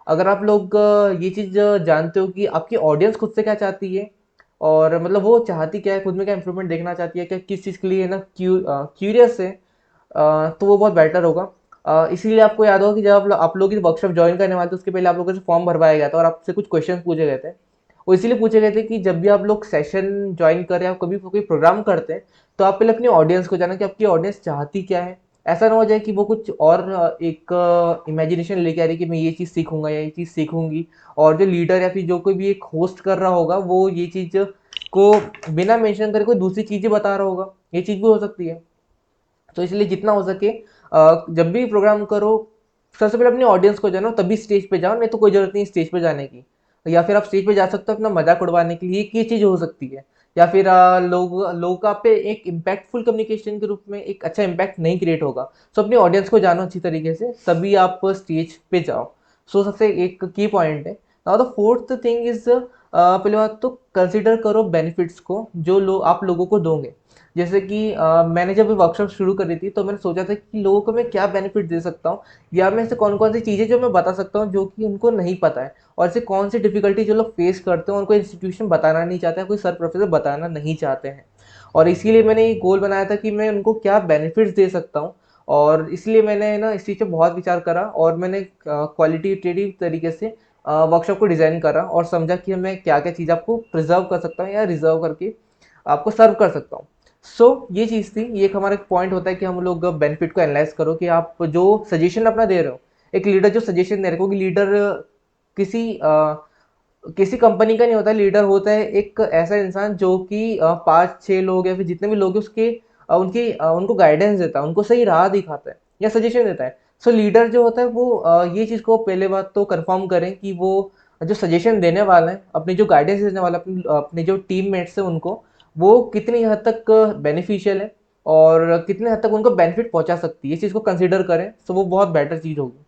अगर आप लोग ये चीज़ जानते हो कि आपकी ऑडियंस खुद से क्या चाहती है, और मतलब वो चाहती क्या है, खुद में क्या इंप्रूवमेंट देखना चाहती है, क्या किस चीज़ के लिए है ना क्यूरियस है, तो वो बहुत बेटर होगा। इसीलिए आपको याद होगा कि जब आप लोग इस वर्कशॉप ज्वाइन करने वाले थे उसके पहले आप लोगों से फॉर्म भरवाया गया था और आपसे कुछ क्वेश्चन पूछे गए थे। वो इसीलिए पूछे गए थे कि जब भी आप लोग सेशन ज्वाइन करें या कभी कोई प्रोग्राम करते हैं, तो आप पहले अपनी ऑडियंस को जाना कि आपकी ऑडियंस चाहती क्या है। ऐसा ना हो जाए कि वो कुछ और एक इमेजिनेशन लेके आ रही है कि मैं ये चीज़ सीखूंगा या ये चीज़ सीखूंगी, और जो लीडर या फिर जो कोई भी एक होस्ट कर रहा होगा वो ये चीज़ को बिना मेंशन करे कोई दूसरी चीज़ें बता रहा होगा, ये चीज़ भी हो सकती है। तो इसलिए जितना हो सके जब भी प्रोग्राम करो, सबसे पहले अपनी ऑडियंस को जानो, तभी स्टेज पे जाओ, नहीं तो कोई जरूरत नहीं स्टेज पे जाने की। या फिर आप स्टेज पे जा सकते हो अपना मजाक उड़वाने के लिए, ये चीज़ हो सकती है या फिर लोगों का पे एक इम्पैक्टफुल कम्युनिकेशन के रूप में एक अच्छा इम्पैक्ट नहीं क्रिएट होगा। सो अपनी ऑडियंस को जानो अच्छी तरीके से, तभी आप स्टेज पे जाओ। सो सबसे एक की पॉइंट है। Now the fourth thing is, पहले बात तो कंसिडर करो बेनिफिट्स को जो आप लोगों को दोगे। जैसे कि मैंने जब वर्कशॉप शुरू करी थी तो मैंने सोचा था कि लोगों को मैं क्या बेनिफिट दे सकता हूँ, या मैं ऐसे कौन कौन सी चीज़ें जो मैं बता सकता हूँ जो कि उनको नहीं पता है, और ऐसे कौन सी डिफिकल्टी जो लोग फेस करते हैं, उनको इंस्टीट्यूशन बताना नहीं चाहते हैं, कोई सर प्रोफेसर बताना नहीं चाहते हैं। और इसीलिए मैंने ये गोल बनाया था कि मैं उनको क्या बेनिफिट्स दे सकता हूँ। और इसलिए मैंने ना इस चीज़ पे बहुत विचार करा, और मैंने क्वालिटेटिव तरीके से वर्कशॉप को डिज़ाइन करा और समझा कि मैं क्या क्या चीज़ आपको प्रिजर्व कर सकता हूँ या रिजर्व करके आपको सर्व कर सकता हूँ। सो ये चीज़ थी, ये एक हमारा एक पॉइंट होता है कि हम लोग बेनिफिट को एनालाइज करो कि आप जो सजेशन अपना दे रहे हो, एक लीडर जो सजेशन दे रहे हो, क्योंकि लीडर किसी किसी कंपनी का नहीं होता। लीडर होता है एक ऐसा इंसान जो कि 5-6 लोग या फिर जितने भी लोग हैं उसके उनको गाइडेंस देता है, उनको सही राह दिखाता है या सजेशन देता है। सो लीडर जो होता है वो ये चीज़ को पहले बात तो कंफर्म करें कि वो जो सजेशन देने वाला है, अपनी जो गाइडेंस देने वाला है, अपने जो टीममेट्स हैं उनको, वो कितनी हद तक बेनिफिशियल है और कितने हद तक उनको बेनिफिट पहुंचा सकती है, इस चीज़ को कंसिडर करें तो वो बहुत बेटर चीज़ होगी।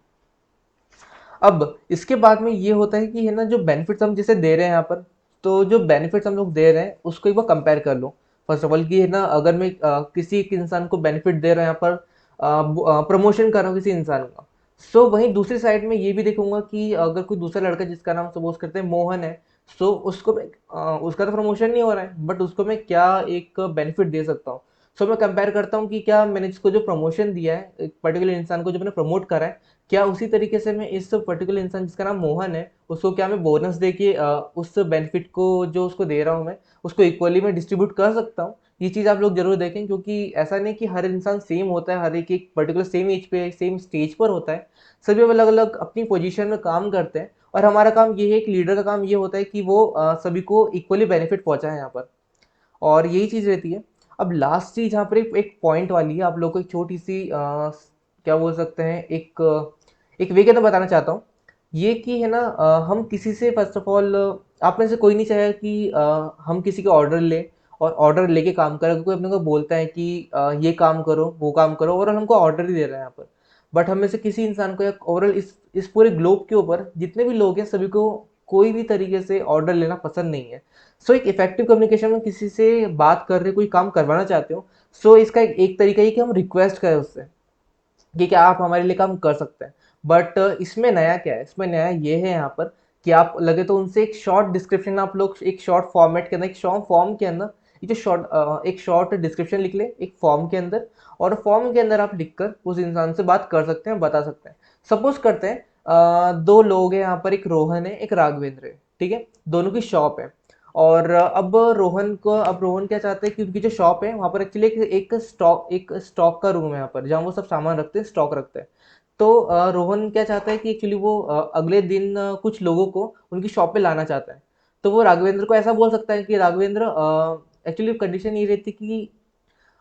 अब इसके बाद में ये होता है कि है ना, जो बेनिफिट्स हम जैसे दे रहे हैं यहाँ पर, तो जो बेनिफिट्स हम लोग दे रहे हैं उसको एक बार कंपेयर कर लो। फर्स्ट ऑफ ऑल कि है ना, अगर मैं किसी एक इंसान को बेनिफिट दे रहा हूँ यहाँ पर, प्रमोशन कर रहा हूँ किसी इंसान का, सो वहीं दूसरी साइड में ये भी देखूंगा कि अगर कोई दूसरा लड़का जिसका नाम सपोज करते हैं मोहन है, सो उसको उसका तो प्रमोशन नहीं हो रहा है, बट उसको मैं क्या एक बेनिफिट दे सकता हूँ। सो मैं कंपेयर करता हूँ कि क्या मैंने जिसको जो प्रमोशन दिया है, एक पर्टिकुलर इंसान को जो मैंने प्रमोट करा है, क्या उसी तरीके से मैं इस पर्टिकुलर इंसान जिसका नाम मोहन है उसको क्या मैं बोनस दे के उस बेनिफिट को जो उसको दे रहा हूँ मैं उसको इक्वली मैं डिस्ट्रीब्यूट कर सकता हूँ। ये चीज़ आप लोग जरूर देखें, क्योंकि ऐसा नहीं कि हर इंसान सेम होता है, हर एक एक पर्टिकुलर सेम एज पे सेम स्टेज पर होता है। सभी अलग अलग अपनी पोजीशन में काम करते हैं, और हमारा काम ये है, एक लीडर का काम ये होता है कि वो सभी को इक्वली बेनिफिट पहुंचाए यहाँ पर, और यही चीज़ रहती है। अब लास्ट चीज़ यहाँ पर एक पॉइंट वाली है, आप लोग को एक छोटी सी क्या बोल सकते हैं, एक वे के अंदर बताना चाहता हूँ। ये कि है ना, हम किसी से फर्स्ट ऑफ ऑल, आप में से कोई नहीं चाहेगा कि हम किसी का ऑर्डर ले और ऑर्डर लेके काम करें। अगर कोई अपने को बोलता है कि ये काम करो वो काम करो, ओवरऑल हमको ऑर्डर ही दे रहा है यहाँ पर, बट हम में से किसी इंसान को या ओवरऑल इस पूरे ग्लोब के ऊपर जितने भी लोग हैं सभी को कोई भी तरीके से ऑर्डर लेना पसंद नहीं है। सो एक इफेक्टिव कम्युनिकेशन में किसी से बात कर रहे कोई काम करवाना चाहते हो, सो इसका एक तरीका ये कि हम रिक्वेस्ट करें उससे कि क्या आप हमारे लिए काम कर सकते हैं। बट इसमें नया क्या है, इसमें नया ये है यहाँ पर कि आप लगे तो उनसे एक शॉर्ट डिस्क्रिप्शन, आप लोग एक शॉर्ट फॉर्मेट के अंदर, एक शॉर्ट फॉर्म के अंदर ये जो एक शॉर्ट डिस्क्रिप्शन लिख ले एक फॉर्म के अंदर, और फॉर्म के अंदर आप लिखकर उस इंसान से बात कर सकते हैं, बता सकते हैं। सपोज करते हैं दो लोग हैं यहाँ पर, एक रोहन है एक राघवेंद्र है, ठीक है, दोनों की शॉप है। और अब रोहन क्या चाहते हैं कि उनकी जो शॉप है वहाँ पर एक्चुअली एक स्टॉक का रूम है यहाँ पर, जहाँ वो सब सामान रखते हैं, स्टॉक रखते हैं। तो रोहन क्या चाहता है कि एक्चुअली वो अगले दिन कुछ लोगों को उनकी शॉप पे लाना चाहता है। तो वो राघवेंद्र को ऐसा बोल सकता है कि राघवेंद्र, एक्चुअली कंडीशन ये रहती कि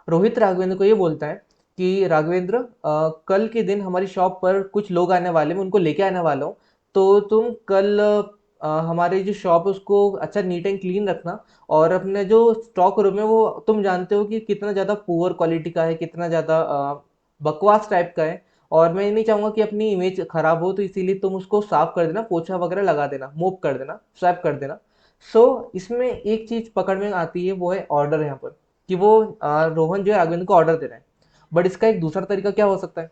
रोहित राघवेंद्र को ये बोलता है कि राघवेंद्र, कल के दिन हमारी शॉप पर कुछ लोग आने वाले, मैं उनको लेके आने वाला हूँ, तो तुम कल हमारी जो शॉप है उसको अच्छा नीट एंड क्लीन रखना, और अपने जो स्टॉक रूम है वो तुम जानते हो कि कितना ज़्यादा पुअर क्वालिटी का है, कितना ज़्यादा बकवास टाइप का है, और मैं नहीं चाहूँगा कि अपनी इमेज खराब हो, तो इसीलिए तुम उसको साफ कर देना, पोछा वगैरह लगा देना, मोप कर देना, स्वैप कर देना। सो इसमें एक चीज़ पकड़ में आती है, वो है ऑर्डर यहाँ पर, कि वो रोहन जो है राघवेंद्र को ऑर्डर दे रहे हैं। बट इसका एक दूसरा तरीका क्या हो सकता है?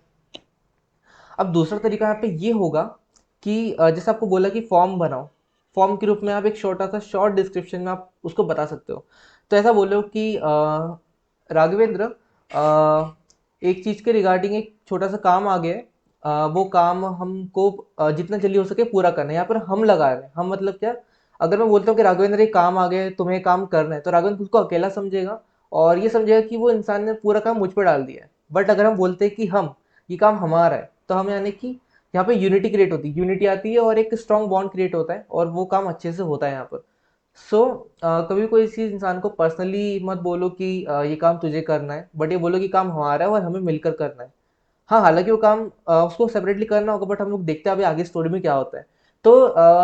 अब दूसरा तरीका यहाँ पे ये होगा कि जैसे आपको बोला कि फॉर्म बनाओ, फॉर्म के रूप में आप एक छोटा सा शॉर्ट डिस्क्रिप्शन में आप उसको बता सकते हो। तो ऐसा बोलो कि राघवेंद्र, एक चीज़ के रिगार्डिंग एक छोटा सा काम आ गया है, वो काम हमको जितना जल्दी हो सके पूरा करना है। यहाँ पर हम लगा रहे हैं, हम मतलब क्या, अगर मैं बोलता हूँ कि राघवेंद्र एक काम आ गया है, तुम्हें काम करना है, तो राघवेंद्र उसको अकेला समझेगा और ये समझेगा कि वो इंसान ने पूरा काम मुझ पर डाल दिया है। बट अगर हम बोलते हैं कि हम, ये काम हमारा है, तो हम यानी कि यहाँ पे यूनिटी क्रिएट होती है, यूनिटी आती है और एक स्ट्रॉन्ग बॉन्ड क्रिएट होता है, और वो काम अच्छे से होता है यहाँ पर। सो कभी कोई इसी इंसान को पर्सनली मत बोलो कि ये काम तुझे करना है, बट ये बोलो कि काम हमारा है और हमें मिलकर करना है। हाँ, हालांकि वो काम उसको सेपरेटली करना होगा, बट हम लोग देखते हैं अभी आगे स्टोरी में क्या होता है। तो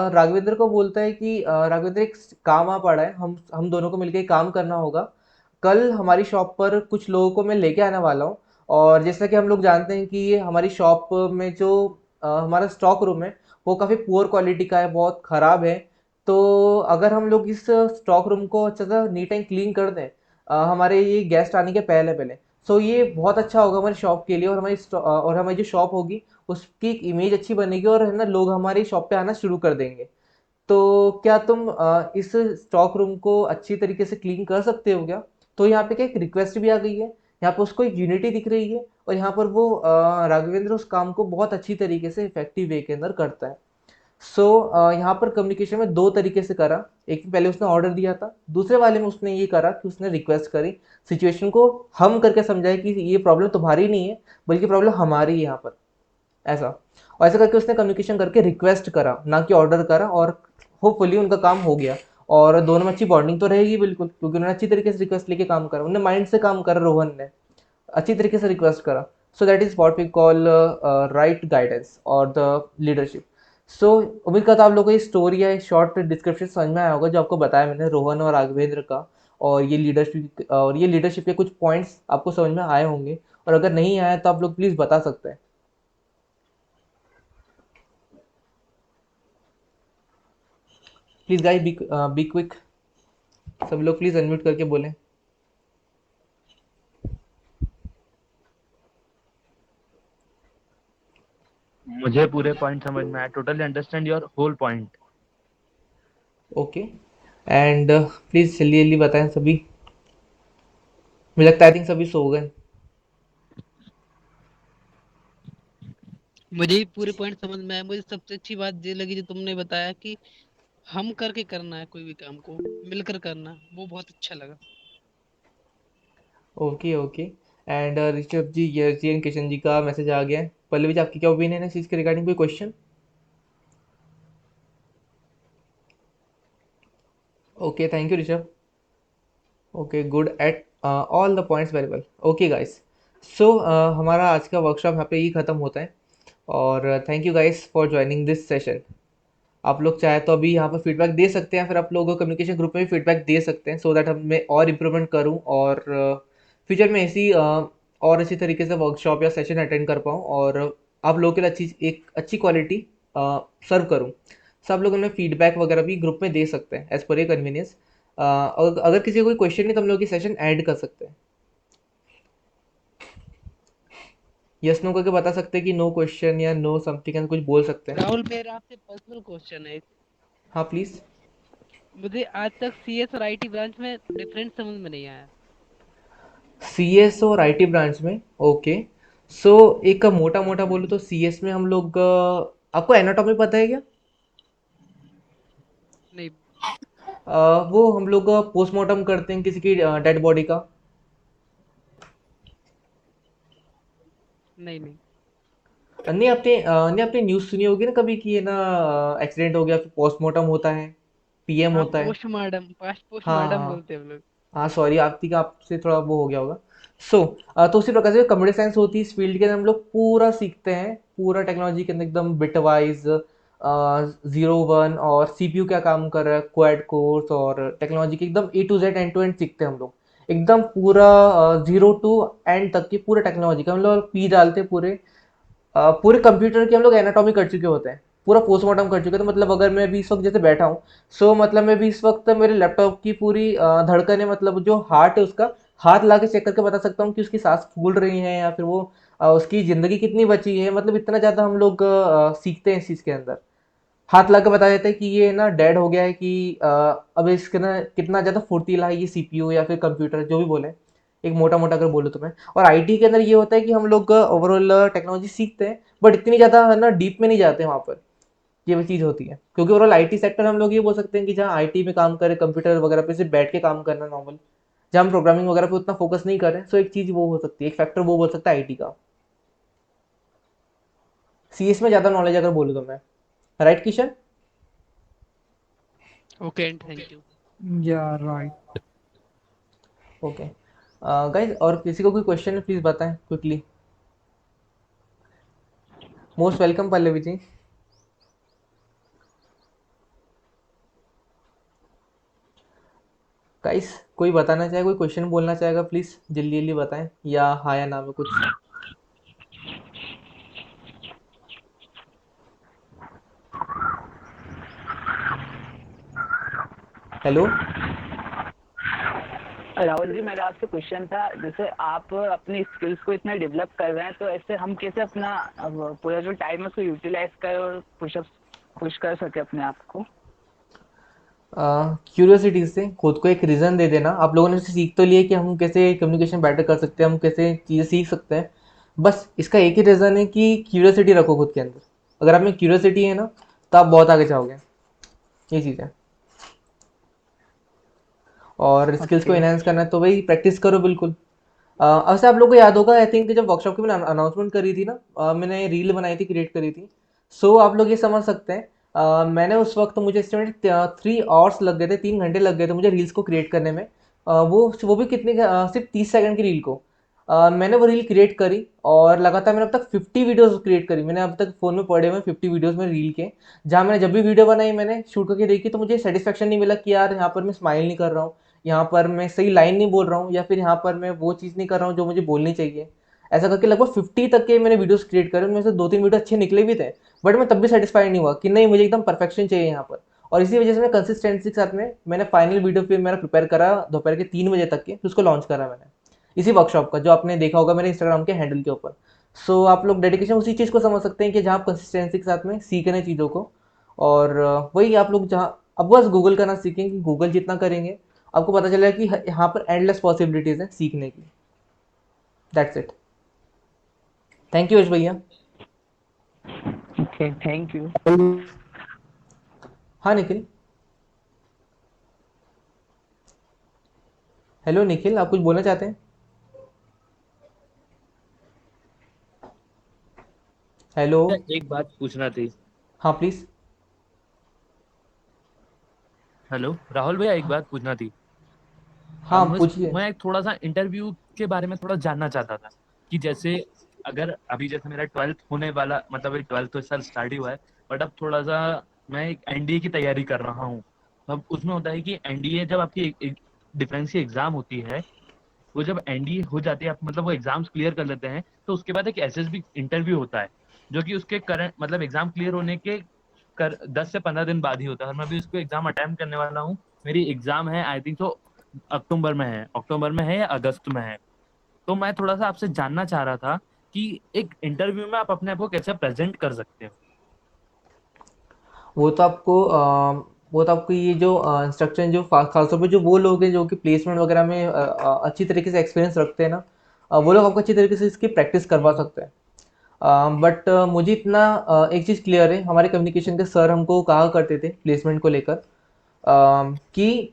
राघवेंद्र को बोलता है कि राघवेंद्र एक काम आ पड़ा है, हम दोनों को मिलकर काम करना होगा। कल हमारी शॉप पर कुछ लोगों को मैं लेके आने वाला हूँ, और जैसा कि हम लोग जानते हैं कि ये हमारी शॉप में जो हमारा स्टॉक रूम है वो काफ़ी पुअर क्वालिटी का है, बहुत ख़राब है। तो अगर हम लोग इस स्टॉक रूम को अच्छा सा नीट एंड क्लीन कर दें हमारे ये गेस्ट आने के पहले पहले, सो ये बहुत अच्छा होगा हमारी शॉप के लिए, और और हमारी जो शॉप होगी उसकी एक इमेज अच्छी बनेगी, और है ना लोग हमारी शॉप पे आना शुरू कर देंगे। तो क्या तुम इस स्टॉक रूम को अच्छी तरीके से क्लीन कर सकते हो क्या? तो यहाँ पे क्या एक रिक्वेस्ट भी आ गई है, यहाँ पे उसको एक यूनिटी दिख रही है, और यहाँ पर वो राघवेंद्र उस काम को बहुत अच्छी तरीके से इफेक्टिव वे के अंदर करता है। सो यहाँ पर कम्युनिकेशन में दो तरीके से करा। एक पहले उसने ऑर्डर दिया था, दूसरे वाले में उसने ये करा कि उसने रिक्वेस्ट करी, सिचुएशन को हम करके समझाया कि ये प्रॉब्लम तुम्हारी नहीं है बल्कि प्रॉब्लम हमारी है यहाँ पर, ऐसा। और ऐसा करके उसने कम्युनिकेशन करके रिक्वेस्ट करा, ना कि ऑर्डर करा, और होपफुली उनका काम हो गया। और दोनों में अच्छी बॉन्डिंग तो रहेगी बिल्कुल, क्योंकि उन्होंने अच्छी तरीके से रिक्वेस्ट लेके काम करा, उन्होंने माइंड से काम करा, रोहन ने अच्छी तरीके से रिक्वेस्ट करा। So that is what we call right guidance और द लीडरशिप। सो उम्मीद करता हूँ आप लोगों को ये स्टोरी या शॉर्ट डिस्क्रिप्शन समझ में आया होगा जो आपको बताया मैंने रोहन और राघवेंद्र का, और ये लीडरशिप के कुछ पॉइंट्स आपको समझ में आए होंगे, और अगर नहीं आया तो आप लोग प्लीज़ बता सकते हैं। प्लीज़ गाइस बी क्विक, सब लोग प्लीज़ अनम्यूट करके बोलें। मुझे पूरे पॉइंट समझ में आया, totally understand your whole point. Okay, and please जल्दी जल्दी बताएं सभी, मुझे लगता है आई थिंक सभी सो गए। मुझे भी पूरे पॉइंट समझ में आया। मुझे सबसे अच्छी बात ये लगी जो तुमने बताया कि हम करके करना है, कोई भी काम को मिलकर करना, वो बहुत अच्छा लगा। Okay okay, and Rishabh ji, yes जी एंड किशन जी का मैसेज आ गया है। पल्लवी जी, आपकी क्या ओपिनियन है इस चीज़ के रिगार्डिंग, कोई question? Okay, thank you Rishabh. Okay, good at all the points, very well. Okay guys, so हमारा आज का वर्कशॉप यहाँ पे ही ख़त्म होता है, और thank you guys for joining this session. आप लोग चाहे तो अभी यहाँ पर फीडबैक दे सकते हैं, फिर आप लोग कम्युनिकेशन ग्रुप में भी फीडबैक दे सकते हैं, सो दैट हम मैं और इम्प्रूवमेंट करूँ, और फ्यूचर में ऐसी और अच्छी तरीके से वर्कशॉप या सेशन अटेंड कर पाऊँ, और आप लोगों के लिए एक अच्छी क्वालिटी सर्व करूँ। सब लोग उनमें फीडबैक वगैरह भी ग्रुप में दे सकते हैं एज पर ए कन्वीनियंस। अगर किसी को कोई क्वेश्चन नहीं तो हम लोग ये सेशन ऐड कर सकते हैं। यस नो करके बता सकते हैं कि नो क्वेश्चन या नो समथिंग, कुछ बोल सकते हैं। राहुल, मेरा आपसे पर्सनल क्वेश्चन है। हाँ प्लीज़। मुझे आज तक सीएस और आईटी ब्रांच में डिफरेंस समझ में नहीं आया। सीएस और आईटी ब्रांच में, ओके। सो एक मोटा मोटा बोलूँ तो सीएस में हम लोग आपको एनाटॉमी पता है क्या? नहीं। वो हम लोग पोस्टमार्टम करते हैं किसी की डेड बॉडी का। नहीं नहीं। नहीं आपने न्यूज़ सुनी होगी ना कभी कि ये ना एक्सीडेंट हो गया फिर पोस्टमार्टम होता है, पीएम हाँ, होता है। पोस्टमार्टम, पास्ट हाँ पोस्टमार्टम हाँ बोलते हैं हम लोग। हाँ, सॉरी आपकी का आपसे थोड़ा वो हो गया होगा। सो तो उसी प्रकार से कंप्यूटर साइंस होती है, इस फील्ड के अंदर हम लोग पूरा सीखते हैं, पूरा टेक्नोलॉजी के अंदर एकदम बिट वाइज, 0 1, और सीपीयू क्या काम कर रहा है, क्वाड कोर्स, और टेक्नोलॉजी के एकदम A to Z end to end सीखते हैं हम लोग, एकदम पूरा 0 to एंड तक की पूरे टेक्नोलॉजी का हम लोग पी डालते हैं पूरे। पूरे कंप्यूटर की हम लोग एनाटॉमी कर चुके होते हैं, पूरा पोस्टमार्टम कर चुके हैं। तो मतलब अगर मैं भी इस वक्त जैसे बैठा हूँ, सो मतलब मैं भी इस वक्त मेरे लैपटॉप की पूरी धड़कनें, मतलब जो हार्ट है उसका हाथ ला के चेक करके बता सकता हूँ कि उसकी सांस फूल रही है या फिर वो उसकी ज़िंदगी कितनी बची है। मतलब इतना ज़्यादा हम लोग सीखते हैं इस चीज़ के अंदर। हाथ ला के बता देते हैं कि ये ना डेड हो गया है, कि अब इसके ना कितना ज़्यादा फुर्तीला है ये सीपीयू या फिर कंप्यूटर, जो भी बोले, एक मोटा मोटा अगर बोलो तो मैं। और आईटी के अंदर ये होता है कि हम लोग ओवरऑल टेक्नोलॉजी सीखते हैं, बट इतनी ज़्यादा है ना डीप में नहीं जाते हैं वहाँ पर। ये भी चीज़ होती है, क्योंकि ओवरऑल आईटी सेक्टर हम लोग ये बोल सकते हैं कि जहाँ आईटी में काम करें, कंप्यूटर वगैरह पे सिर्फ बैठ के काम करना नॉर्मल, जहाँ हम प्रोग्रामिंग वगैरह पे उतना फोकस नहीं करें। सो एक चीज़ वो हो सकती है, एक फैक्टर वो बोल सकता है आईटी का। सीएस में ज़्यादा नॉलेज अगर बोलूँ तो मैं, right Kishan? Okay and thank you. या राइट। ओके गाइज, और किसी को कोई क्वेश्चन है प्लीज़ बताएं quickly. Most welcome Pallavi ji. Guys, कोई बताना चाहे, कोई क्वेश्चन बोलना चाहेगा, प्लीज जल्दी जल्दी बताएं, या हाँ या ना में कुछ। हेलो। राहुल जी, मेरा आपसे क्वेश्चन था, जैसे आप अपनी स्किल्स को इतना डेवलप कर रहे हैं, तो ऐसे हम कैसे अपना पूरा जो टाइम है उसको यूटिलाइज करें और पुशअप पुश कर सके अपने आप को। क्यूरियोसिटी से खुद को एक रीज़न दे देना। आप लोगों ने सीख तो लिया कि हम कैसे कम्युनिकेशन बेटर कर सकते हैं, हम कैसे चीज़ें सीख सकते हैं। बस इसका एक ही रीज़न है कि क्यूरियोसिटी रखो खुद के अंदर। अगर आप में क्यूरियोसिटी है ना, तो आप बहुत आगे जाओगे। ये चीज़ है। और स्किल्स को ओके। एनहांस करना है तो वही प्रैक्टिस करो बिल्कुल। वैसे आप लोगों को याद होगा, आई थिंक जब वर्कशॉप की मैंने अनाउंसमेंट करी थी ना, मैंने रील बनाई थी, क्रिएट करी थी। सो आप लोग ये समझ सकते हैं, मैंने उस वक्त मुझे एस्टिमेट 3 आवर्स लग गए थे, 3 घंटे लग गए थे मुझे रील्स को क्रिएट करने में। वो भी कितने सिर्फ 30 सेकंड की रील को। मैंने वो रील क्रिएट करी और लगातार मैंने अब तक 50 वीडियोस क्रिएट करी। मैंने अब तक फ़ोन में पड़े हुए 50 वीडियोस में रील के, जहाँ मैंने जब भी वीडियो बनाई मैंने शूट करके देखी, तो मुझे सेटिस्फेक्शन नहीं मिला कि यार यहाँ पर मैं स्माइल नहीं कर रहा हूँ, यहाँ पर मैं सही लाइन नहीं बोल रहा हूँ, या फिर यहाँ पर मैं वो चीज़ नहीं कर रहा हूँ जो मुझे बोलनी चाहिए। ऐसा करके लगभग 50 तक के मैंने वीडियोस क्रिएट करे, उनमें से 2-3 वीडियो अच्छे निकले भी थे। बट मैं तब भी सेटिस्फाइड नहीं हुआ कि नहीं, मुझे एकदम परफेक्शन चाहिए यहाँ पर। और इसी वजह से मैं कंसिस्टेंसी के साथ में मैंने फाइनल वीडियो फिर मेरा प्रिपेयर करा दोपहर के 3 बजे तक के, फिर उसको लॉन्च करा मैंने इसी वर्कशॉप का, जो आपने देखा होगा मेरे इंस्टाग्राम के हैंडल के ऊपर। सो आप लोग डेडिकेशन उसी चीज़ को समझ सकते हैं कि जहाँ आप कंसिस्टेंसी के साथ में सीख रहे हैं चीज़ों को। और वही आप लोग जहाँ अब बस गूगल करना सीखें, कि गूगल जितना करेंगे आपको पता चलेगा कि यहाँ पर एंडलेस पॉसिबिलिटीज़ हैं सीखने की। That's it. थैंक यू यश भैया। Okay, thank you. हाँ निखिल। हेलो निखिल, आप कुछ बोलना चाहते हैं? हेलो। एक बात पूछना थी। हाँ प्लीज़। हेलो राहुल भैया, एक बात पूछना थी। हाँ मैं पूछिए। मैं थोड़ा सा इंटरव्यू के बारे में थोड़ा जानना चाहता था कि जैसे अगर अभी जैसे मेरा 12th होने वाला, मतलब 12th तो इस साल स्टार्ट ही हुआ है, बट अब थोड़ा सा मैं एक एनडीए की तैयारी कर रहा हूँ। अब उसमें होता है कि एनडीए जब आपकी एक डिफेंस की एग्जाम होती है, वो जब एनडीए हो जाती है, आप मतलब वो एग्जाम्स क्लियर कर लेते हैं, तो उसके बाद एक एसएसबी इंटरव्यू होता है, जो कि उसके करंट मतलब एग्जाम क्लियर होने के 10 से 15 दिन बाद ही होता है। और मैं भी उसको एग्जाम अटेम्प्ट करने वाला हूँ। मेरी एग्जाम है आई थिंक तो अक्टूबर में है या अगस्त में है। तो मैं थोड़ा सा आपसे जानना चाह रहा था कि एक इंटरव्यू में आप अपने आप को कैसे प्रेजेंट कर सकते हो। वो तो आपको वो तो आपको ये जो इंस्ट्रक्शन जो खासतौर पे जो वो लोग हैं जो कि प्लेसमेंट वगैरह में अच्छी तरीके से एक्सपीरियंस रखते हैं ना, वो लोग आपको अच्छी तरीके से इसकी प्रैक्टिस करवा सकते हैं। बट मुझे इतना एक चीज़ क्लियर है, हमारे कम्युनिकेशन के सर हमको कहा करते थे प्लेसमेंट को लेकर, कि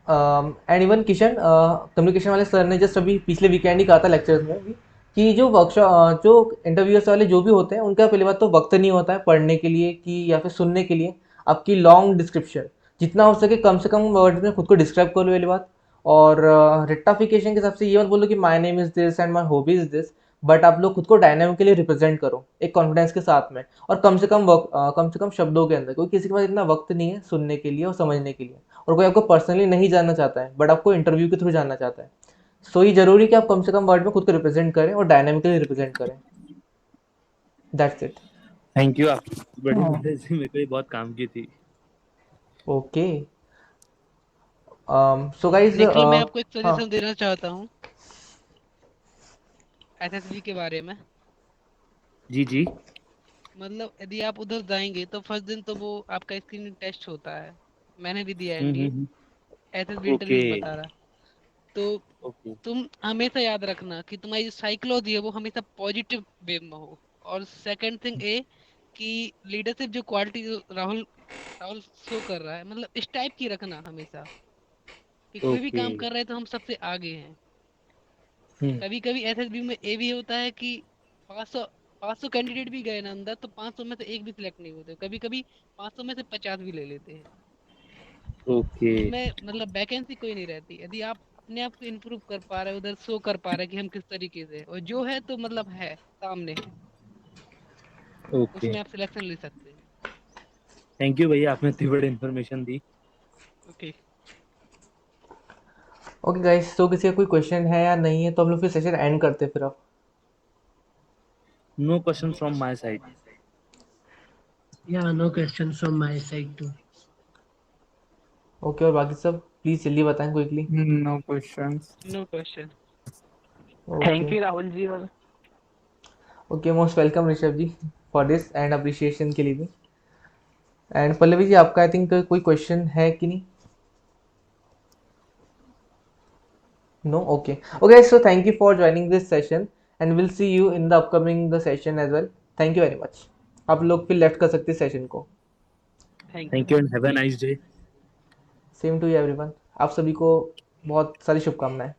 एंड इवन किशन कम्युनिकेशन वाले सर ने जस्ट अभी पिछले वीकेंड ही कहा था लेक्चर्स में भी, कि जो वर्कशॉप जो इंटरव्यूअर्स वाले जो भी होते हैं उनका पहली बात तो वक्त नहीं होता है पढ़ने के लिए कि या फिर सुनने के लिए आपकी लॉन्ग डिस्क्रिप्शन। जितना हो सके कम से कम वर्ड में खुद को डिस्क्राइब करो पहली बात। और रेक्टाफिकेशन के हिसाब से ये मत बोलो कि my name is this and my hobby is this, but आप लोग खुद को डायनामिकली रिप्रेजेंट करो एक कॉन्फिडेंस के साथ में। और कम से कम शब्दों के अंदर, क्योंकि किसी के पास इतना वक्त नहीं है सुनने के लिए और समझने के लिए। और कोई आपको पर्सनली नहीं जानना चाहता है बट आपको इंटरव्यू के थ्रू जानना चाहता है। सो ये जरूरी कि आप कम से कम वर्ड में खुद को रिप्रेजेंट करें और डायनामिकली रिप्रेजेंट करें। That's it. थैंक यू, आप बड़ी नॉलेज से मेरे को ये बहुत काम की थी। ओके। So guys. निखिल, मैं आपको एक हाँ। सजेशन देना चाहता हूँ एसएसबी के बारे में। जी जी। मतलब यदि आप उधर जाएंगे तो फर्स्ट दिन तो वो आपका स्क्रीनिंग टेस्ट होता है। मैंने भी दिया एनडीए, हम्म। SSB okay. इंटरव्यू बता रहा। तो ओके। तुम हमेशा याद रखना कि तुम्हारी जो साइकोलॉजी है वो हमेशा पॉजिटिव वे में हो। और सेकंड थिंग ए कि लीडरशिप जो क्वालिटी जो राहुल राहुल शो कर रहा है, मतलब इस टाइप की रखना हमेशा, कि कोई भी ओके। काम कर रहे हैं तो हम सबसे आगे हैं। हम्म। कभी कभी एसएसबी में ये भी होता है कि 500 500 कैंडिडेट भी गए ना अंदर, तो 500 में से एक भी सिलेक्ट नहीं होते। कभी कभी 500 में से 50 भी ले लेते हैं। ओके। उसमें मतलब वैकेंसी कोई नहीं रहती यदि आप अपने आप को इम्प्रूव कर पा रहे हो, उधर शो कर पा रहे हैं कि हम किस तरीके से, और जो है तो मतलब है, सामने है, ओके। उसमें आप सिलेक्शन ले सकते हैं। थैंक यू भैया, आपने इतनी बड़ी इन्फॉर्मेशन दी। ओके। ओके गाइस, तो किसी का कोई क्वेश्चन है या नहीं है तो हम लोग फिर सेशन एंड करते हैं फिर अब। No question from my side. Yeah, no questions from my side too. Okay, और बाकी सब प्लीज जल्दी बताएं quickly. No questions. No question. Okay thank you Rahul ji. और okay, most welcome Rishabh ji for this and appreciation के लिए भी। एंड पल्लवी जी, आपका आई थिंक कोई क्वेश्चन है कि नहीं? No, okay okay, so thank you for joining this session and will see you in the upcoming the session as well. Thank you very much. आप लोग फिर लेफ्ट कर सकते हैं सेशन को। Thank you and have a nice day. Same to you everyone. आप सभी को बहुत सारी शुभकामनाएं।